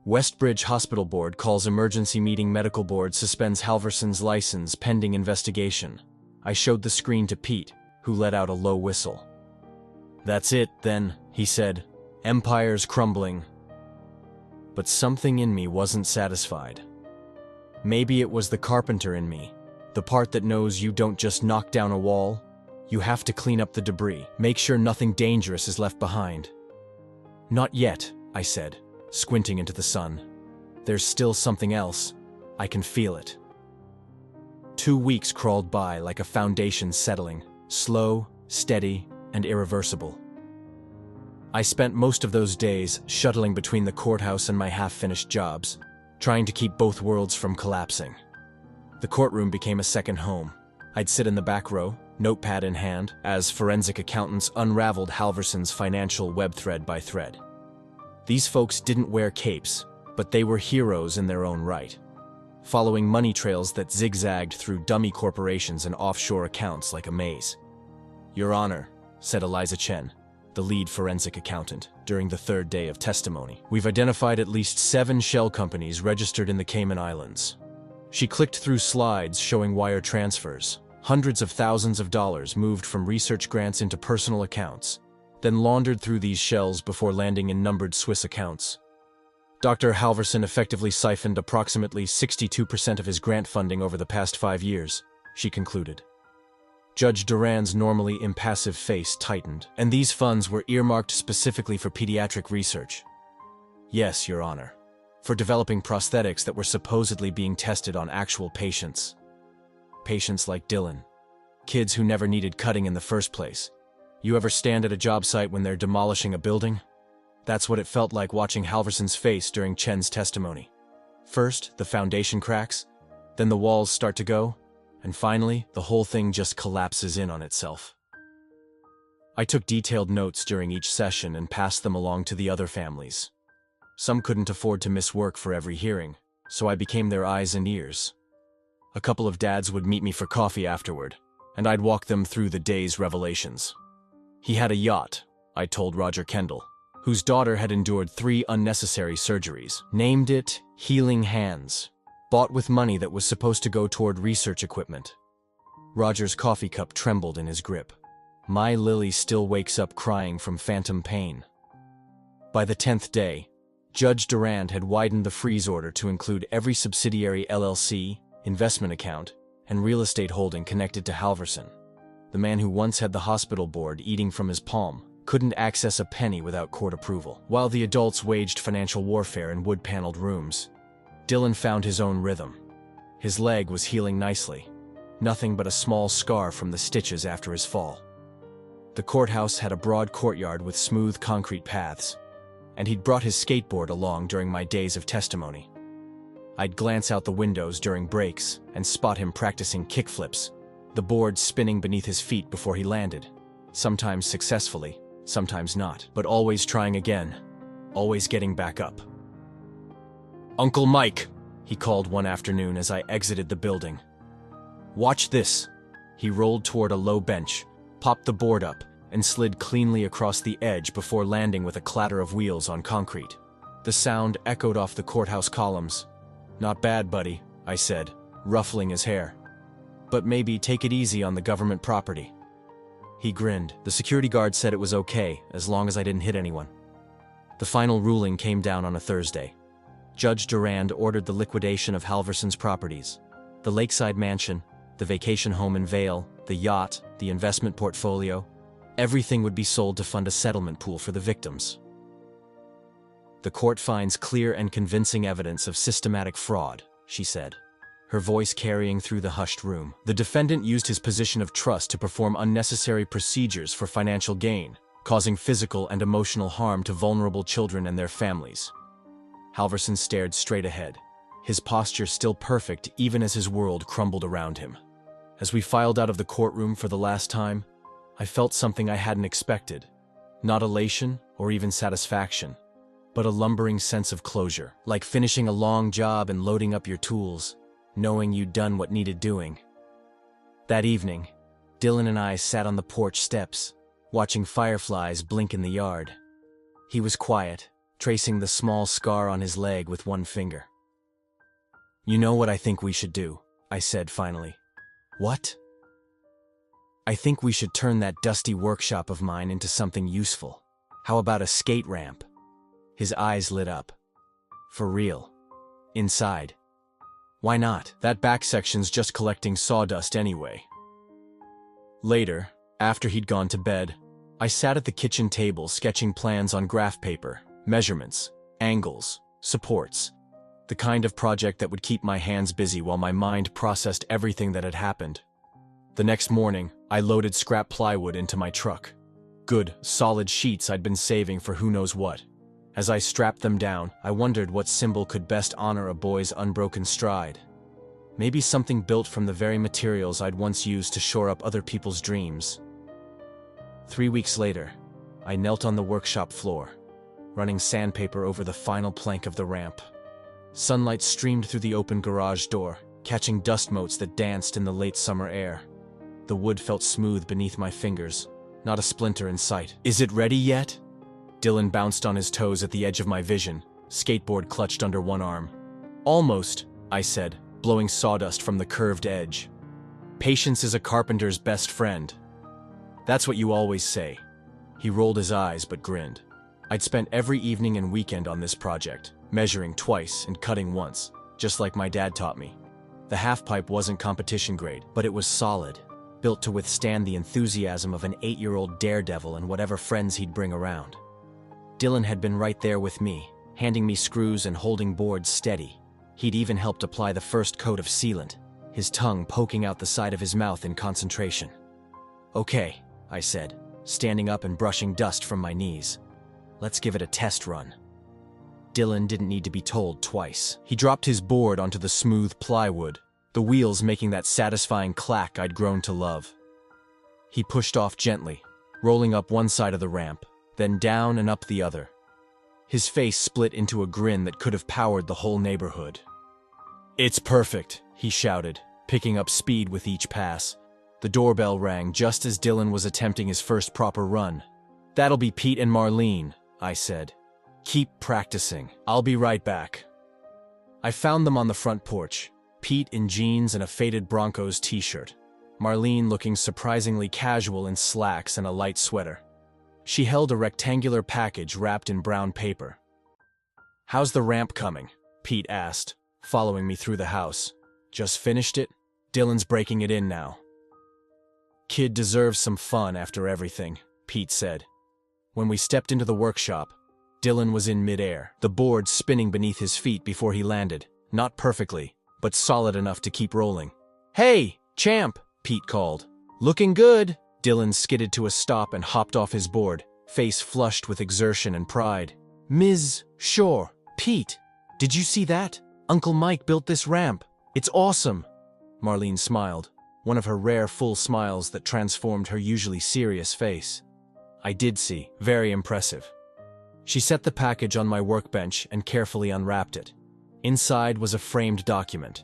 Speaker 1: Westbridge Hospital Board calls emergency meeting. Medical board suspends Halverson's license pending investigation. I showed the screen to Pete, who let out a low whistle. "That's it, then," he said. "Empire's crumbling." But something in me wasn't satisfied. Maybe it was the carpenter in me, the part that knows you don't just knock down a wall, you have to clean up the debris, make sure nothing dangerous is left behind. "Not yet," I said, squinting into the sun. "There's still something else. I can feel it." 2 weeks crawled by like a foundation settling, slow, steady, and irreversible. I spent most of those days shuttling between the courthouse and my half-finished jobs, trying to keep both worlds from collapsing. The courtroom became a second home. I'd sit in the back row, notepad in hand, as forensic accountants unraveled Halverson's financial web thread by thread. These folks didn't wear capes, but they were heroes in their own right, following money trails that zigzagged through dummy corporations and offshore accounts like a maze. "Your Honor," said Eliza Chen, the lead forensic accountant, during the 3rd day of testimony, "we've identified at least 7 shell companies registered in the Cayman Islands. She clicked through slides showing wire transfers. Hundreds of thousands of dollars moved from research grants into personal accounts, then laundered through these shells before landing in numbered Swiss accounts. Dr. Halverson effectively siphoned approximately 62% of his grant funding over the past 5 years, she concluded. Judge Duran's normally impassive face tightened, and these funds were earmarked specifically for pediatric research. Yes, Your Honor. For developing prosthetics that were supposedly being tested on actual patients. Patients like Dylan. Kids who never needed cutting in the first place. You ever stand at a job site when they're demolishing a building? That's what it felt like watching Halverson's face during Chen's testimony. First, the foundation cracks, then the walls start to go, and finally, the whole thing just collapses in on itself. I took detailed notes during each session and passed them along to the other families. Some couldn't afford to miss work for every hearing, so I became their eyes and ears. A couple of dads would meet me for coffee afterward, and I'd walk them through the day's revelations. He had a yacht, I told Roger Kendall, whose daughter had endured 3 unnecessary surgeries, named it Healing Hands, bought with money that was supposed to go toward research equipment. Roger's coffee cup trembled in his grip. My Lily still wakes up crying from phantom pain. By the 10th day, Judge Durand had widened the freeze order to include every subsidiary LLC, investment account, and real estate holding connected to Halverson. The man who once had the hospital board eating from his palm couldn't access a penny without court approval. While the adults waged financial warfare in wood-paneled rooms, Dylan found his own rhythm. His leg was healing nicely, nothing but a small scar from the stitches after his fall. The courthouse had a broad courtyard with smooth concrete paths, and he'd brought his skateboard along during my days of testimony. I'd glance out the windows during breaks and spot him practicing kickflips, the board spinning beneath his feet before he landed, sometimes successfully, sometimes not, but always trying again, always getting back up. "Uncle Mike," he called one afternoon as I exited the building. "Watch this." He rolled toward a low bench, popped the board up, and slid cleanly across the edge before landing with a clatter of wheels on concrete. The sound echoed off the courthouse columns. "Not bad, buddy," I said, ruffling his hair. "But maybe take it easy on the government property." He grinned. The security guard said it was okay, as long as I didn't hit anyone. The final ruling came down on a Thursday. Judge Durand ordered the liquidation of Halverson's properties. The lakeside mansion, the vacation home in Vail, the yacht, the investment portfolio. Everything would be sold to fund a settlement pool for the victims. "The court finds clear and convincing evidence of systematic fraud," she said, her voice carrying through the hushed room. "The defendant used his position of trust to perform unnecessary procedures for financial gain, causing physical and emotional harm to vulnerable children and their families." Halverson stared straight ahead, his posture still perfect even as his world crumbled around him. As we filed out of the courtroom for the last time, I felt something I hadn't expected. Not elation or even satisfaction, but a lumbering sense of closure, like finishing a long job and loading up your tools, knowing you'd done what needed doing. That evening, Dylan and I sat on the porch steps, watching fireflies blink in the yard. He was quiet, tracing the small scar on his leg with one finger. "You know what I think we should do," I said finally. "What?" "I think we should turn that dusty workshop of mine into something useful. How about a skate ramp?" His eyes lit up. "For real? Inside?" "Why not? That back section's just collecting sawdust anyway." Later, after he'd gone to bed, I sat at the kitchen table sketching plans on graph paper, measurements, angles, supports, the kind of project that would keep my hands busy while my mind processed everything that had happened. The next morning, I loaded scrap plywood into my truck. Good, solid sheets I'd been saving for who knows what. As I strapped them down, I wondered what symbol could best honor a boy's unbroken stride. Maybe something built from the very materials I'd once used to shore up other people's dreams. 3 weeks later, I knelt on the workshop floor, running sandpaper over the final plank of the ramp. Sunlight streamed through the open garage door, catching dust motes that danced in the late summer air. The wood felt smooth beneath my fingers, not a splinter in sight. "Is it ready yet?" Dylan bounced on his toes at the edge of my vision, skateboard clutched under one arm. "Almost," I said, blowing sawdust from the curved edge. Patience is a carpenter's best friend. That's what you always say. He rolled his eyes but grinned. I'd spent every evening and weekend on this project, measuring twice and cutting once, just like my dad taught me. The half-pipe wasn't competition grade, but it was solid, built to withstand the enthusiasm of an 8-year-old daredevil and whatever friends he'd bring around. Dylan had been right there with me, handing me screws and holding boards steady. He'd even helped apply the first coat of sealant, his tongue poking out the side of his mouth in concentration. "Okay," I said, standing up and brushing dust from my knees. "Let's give it a test run." Dylan didn't need to be told twice. He dropped his board onto the smooth plywood, the wheels making that satisfying clack I'd grown to love. He pushed off gently, rolling up one side of the ramp, then down and up the other. His face split into a grin that could have powered the whole neighborhood. "It's perfect," he shouted, picking up speed with each pass. The doorbell rang just as Dylan was attempting his first proper run. "That'll be Pete and Marlene," I said. "Keep practicing. I'll be right back." I found them on the front porch, Pete in jeans and a faded Broncos t-shirt, Marlene looking surprisingly casual in slacks and a light sweater. She held a rectangular package wrapped in brown paper. "How's the ramp coming?" Pete asked, following me through the house. "Just finished it? Dylan's breaking it in now." "Kid deserves some fun after everything," Pete said. When we stepped into the workshop, Dylan was in midair, the board spinning beneath his feet before he landed, not perfectly, but solid enough to keep rolling. "Hey, champ," Pete called. "Looking good." Dylan skidded to a stop and hopped off his board, face flushed with exertion and pride. "Ms. Shore, Pete, did you see that? Uncle Mike built this ramp. It's awesome." Marlene smiled, one of her rare full smiles that transformed her usually serious face. I did see. Very impressive. She set the package on my workbench and carefully unwrapped it. Inside was a framed document,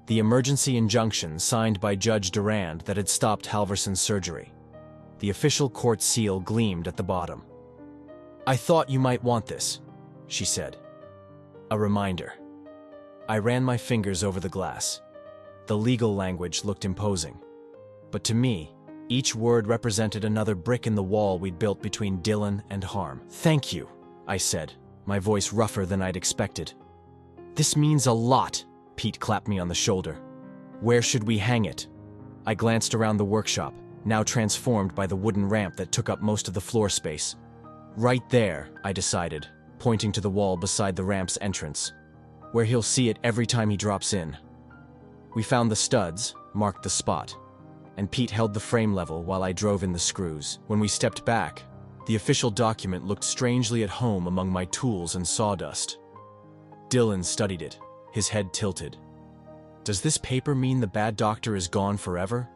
Speaker 1: the emergency injunction signed by Judge Durand that had stopped Halverson's surgery. The official court seal gleamed at the bottom. "I thought you might want this," she said. A reminder. I ran my fingers over the glass. The legal language looked imposing. But to me, each word represented another brick in the wall we'd built between Dylan and harm. "Thank you," I said, my voice rougher than I'd expected. "This means a lot," Pete clapped me on the shoulder. "Where should we hang it?" I glanced around the workshop, now transformed by the wooden ramp that took up most of the floor space. "Right there," I decided, pointing to the wall beside the ramp's entrance, "where he'll see it every time he drops in." We found the studs, marked the spot, and Pete held the frame level while I drove in the screws. When we stepped back, the official document looked strangely at home among my tools and sawdust. Dylan studied it, his head tilted. "Does this paper mean the bad doctor is gone forever?"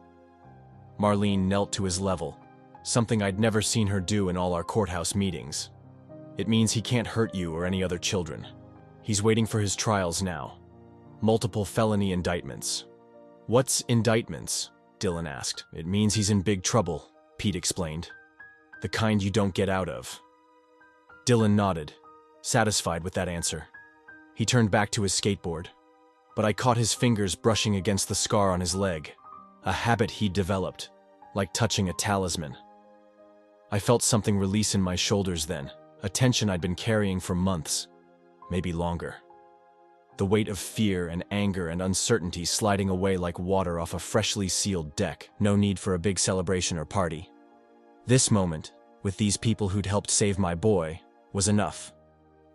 Speaker 1: Marlene knelt to his level, something I'd never seen her do in all our courthouse meetings. "It means he can't hurt you or any other children. He's waiting for his trials now. Multiple felony indictments." "What's indictments?" Dylan asked. "It means he's in big trouble," Pete explained. "The kind you don't get out of." Dylan nodded, satisfied with that answer. He turned back to his skateboard, but I caught his fingers brushing against the scar on his leg, a habit he'd developed, like touching a talisman. I felt something release in my shoulders then, a tension I'd been carrying for months, maybe longer. The weight of fear and anger and uncertainty sliding away like water off a freshly sealed deck. No need for a big celebration or party. This moment, with these people who'd helped save my boy, was enough.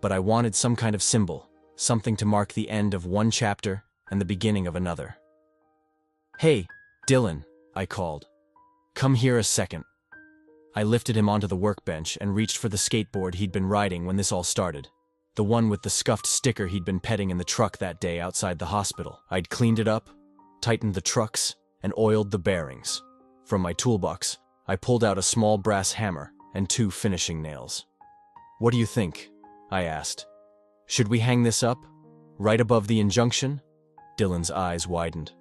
Speaker 1: But I wanted some kind of symbol, something to mark the end of one chapter and the beginning of another. "Hey, Dylan," I called. "Come here a second." I lifted him onto the workbench and reached for the skateboard he'd been riding when this all started. The one with the scuffed sticker he'd been petting in the truck that day outside the hospital. I'd cleaned it up, tightened the trucks, and oiled the bearings. From my toolbox, I pulled out a small brass hammer and 2 finishing nails. "What do you think?" I asked. "Should we hang this up, right above the injunction?" Dylan's eyes widened.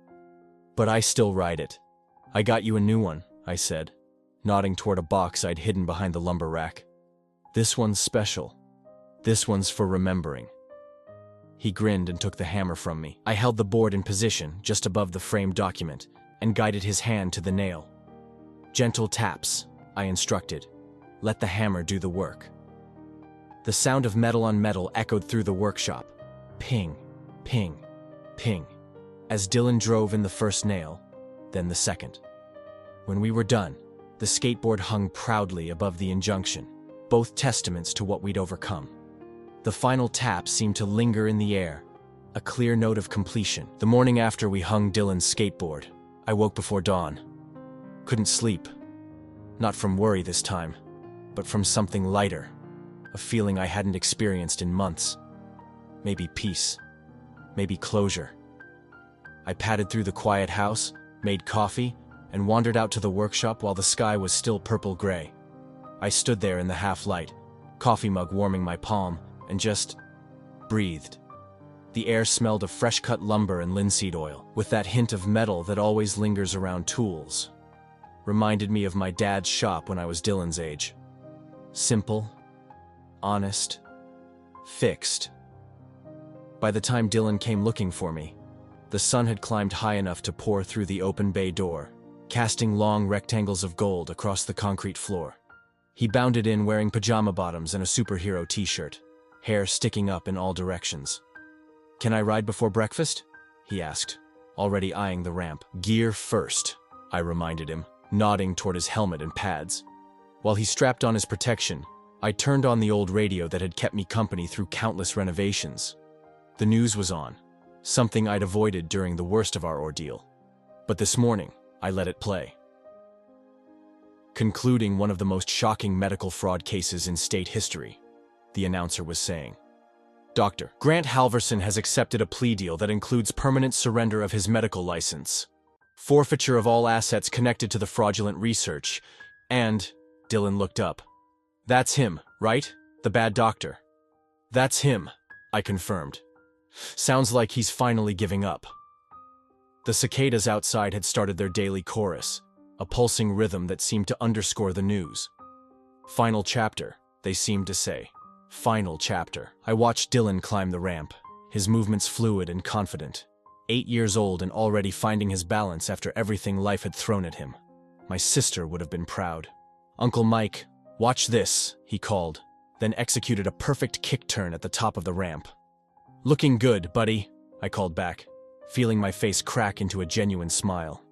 Speaker 1: "But I still ride it." "I got you a new one," I said, nodding toward a box I'd hidden behind the lumber rack. "This one's special. This one's for remembering." He grinned and took the hammer from me. I held the board in position just above the framed document and guided his hand to the nail. Gentle taps, I instructed. Let the hammer do the work. The sound of metal on metal echoed through the workshop. Ping, ping, ping, as Dylan drove in the first nail, then the second. When we were done, the skateboard hung proudly above the injunction, both testaments to what we'd overcome. The final tap seemed to linger in the air, a clear note of completion. The morning after we hung Dylan's skateboard, I woke before dawn. Couldn't sleep. Not from worry this time, but from something lighter, a feeling I hadn't experienced in months. Maybe peace, maybe closure. I padded through the quiet house, made coffee, and wandered out to the workshop while the sky was still purple-gray. I stood there in the half-light, coffee mug warming my palm, and just breathed. The air smelled of fresh-cut lumber and linseed oil, with that hint of metal that always lingers around tools. Reminded me of my dad's shop when I was Dylan's age. Simple, honest, fixed. By the time Dylan came looking for me, the sun had climbed high enough to pour through the open bay door, casting long rectangles of gold across the concrete floor. He bounded in wearing pajama bottoms and a superhero t-shirt, hair sticking up in all directions. "Can I ride before breakfast?" he asked, already eyeing the ramp. "Gear first," I reminded him, nodding toward his helmet and pads. While he strapped on his protection, I turned on the old radio that had kept me company through countless renovations. The news was on, something I'd avoided during the worst of our ordeal. But this morning, I let it play. Concluding one of the most shocking medical fraud cases in state history, the announcer was saying. Dr. Grant Halverson has accepted a plea deal that includes permanent surrender of his medical license, forfeiture of all assets connected to the fraudulent research, and, Dylan looked up. "That's him, right? The bad doctor." "That's him," I confirmed. "Sounds like he's finally giving up." The cicadas outside had started their daily chorus, a pulsing rhythm that seemed to underscore the news. "Final chapter," they seemed to say. Final chapter. I watched Dylan climb the ramp, his movements fluid and confident. 8 years old and already finding his balance after everything life had thrown at him. My sister would have been proud. "Uncle Mike, watch this," he called, then executed a perfect kick turn at the top of the ramp. "Looking good, buddy," I called back, feeling my face crack into a genuine smile.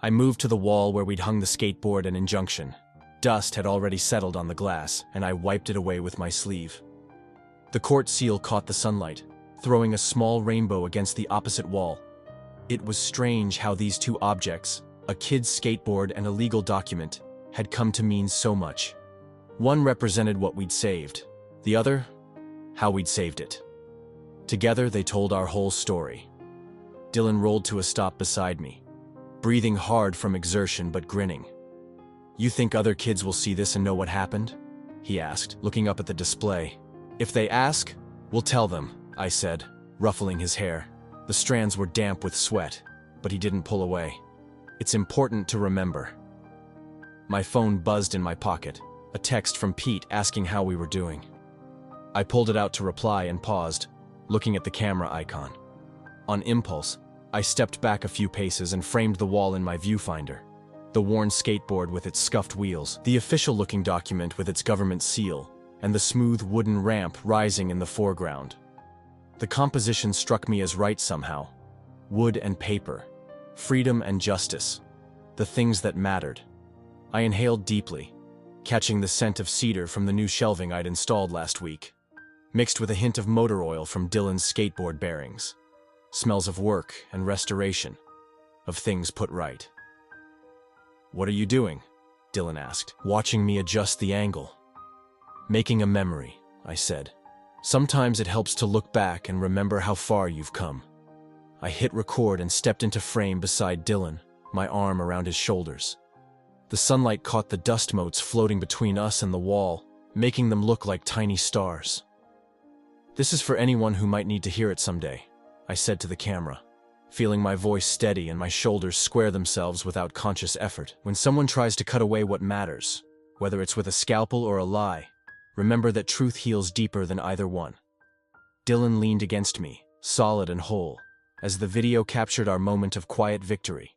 Speaker 1: I moved to the wall where we'd hung the skateboard and injunction. Dust had already settled on the glass, and I wiped it away with my sleeve. The court seal caught the sunlight, throwing a small rainbow against the opposite wall. It was strange how these two objects, a kid's skateboard and a legal document, had come to mean so much. One represented what we'd saved, the other, how we'd saved it. Together, they told our whole story. Dylan rolled to a stop beside me, breathing hard from exertion but grinning. "You think other kids will see this and know what happened?" he asked, looking up at the display. "If they ask, we'll tell them," I said, ruffling his hair. The strands were damp with sweat, but he didn't pull away. "It's important to remember." My phone buzzed in my pocket, a text from Pete asking how we were doing. I pulled it out to reply and paused, looking at the camera icon. On impulse, I stepped back a few paces and framed the wall in my viewfinder. The worn skateboard with its scuffed wheels, the official-looking document with its government seal, and the smooth wooden ramp rising in the foreground. The composition struck me as right somehow. Wood and paper, freedom and justice, the things that mattered. I inhaled deeply, catching the scent of cedar from the new shelving I'd installed last week, mixed with a hint of motor oil from Dylan's skateboard bearings. Smells of work and restoration, of things put right. "What are you doing?" Dylan asked, watching me adjust the angle. "Making a memory," I said. "Sometimes it helps to look back and remember how far you've come." I hit record and stepped into frame beside Dylan, my arm around his shoulders. The sunlight caught the dust motes floating between us and the wall, making them look like tiny stars. "This is for anyone who might need to hear it someday," I said to the camera, feeling my voice steady and my shoulders square themselves without conscious effort. "When someone tries to cut away what matters, whether it's with a scalpel or a lie, remember that truth heals deeper than either one." Dylan leaned against me, solid and whole, as the video captured our moment of quiet victory.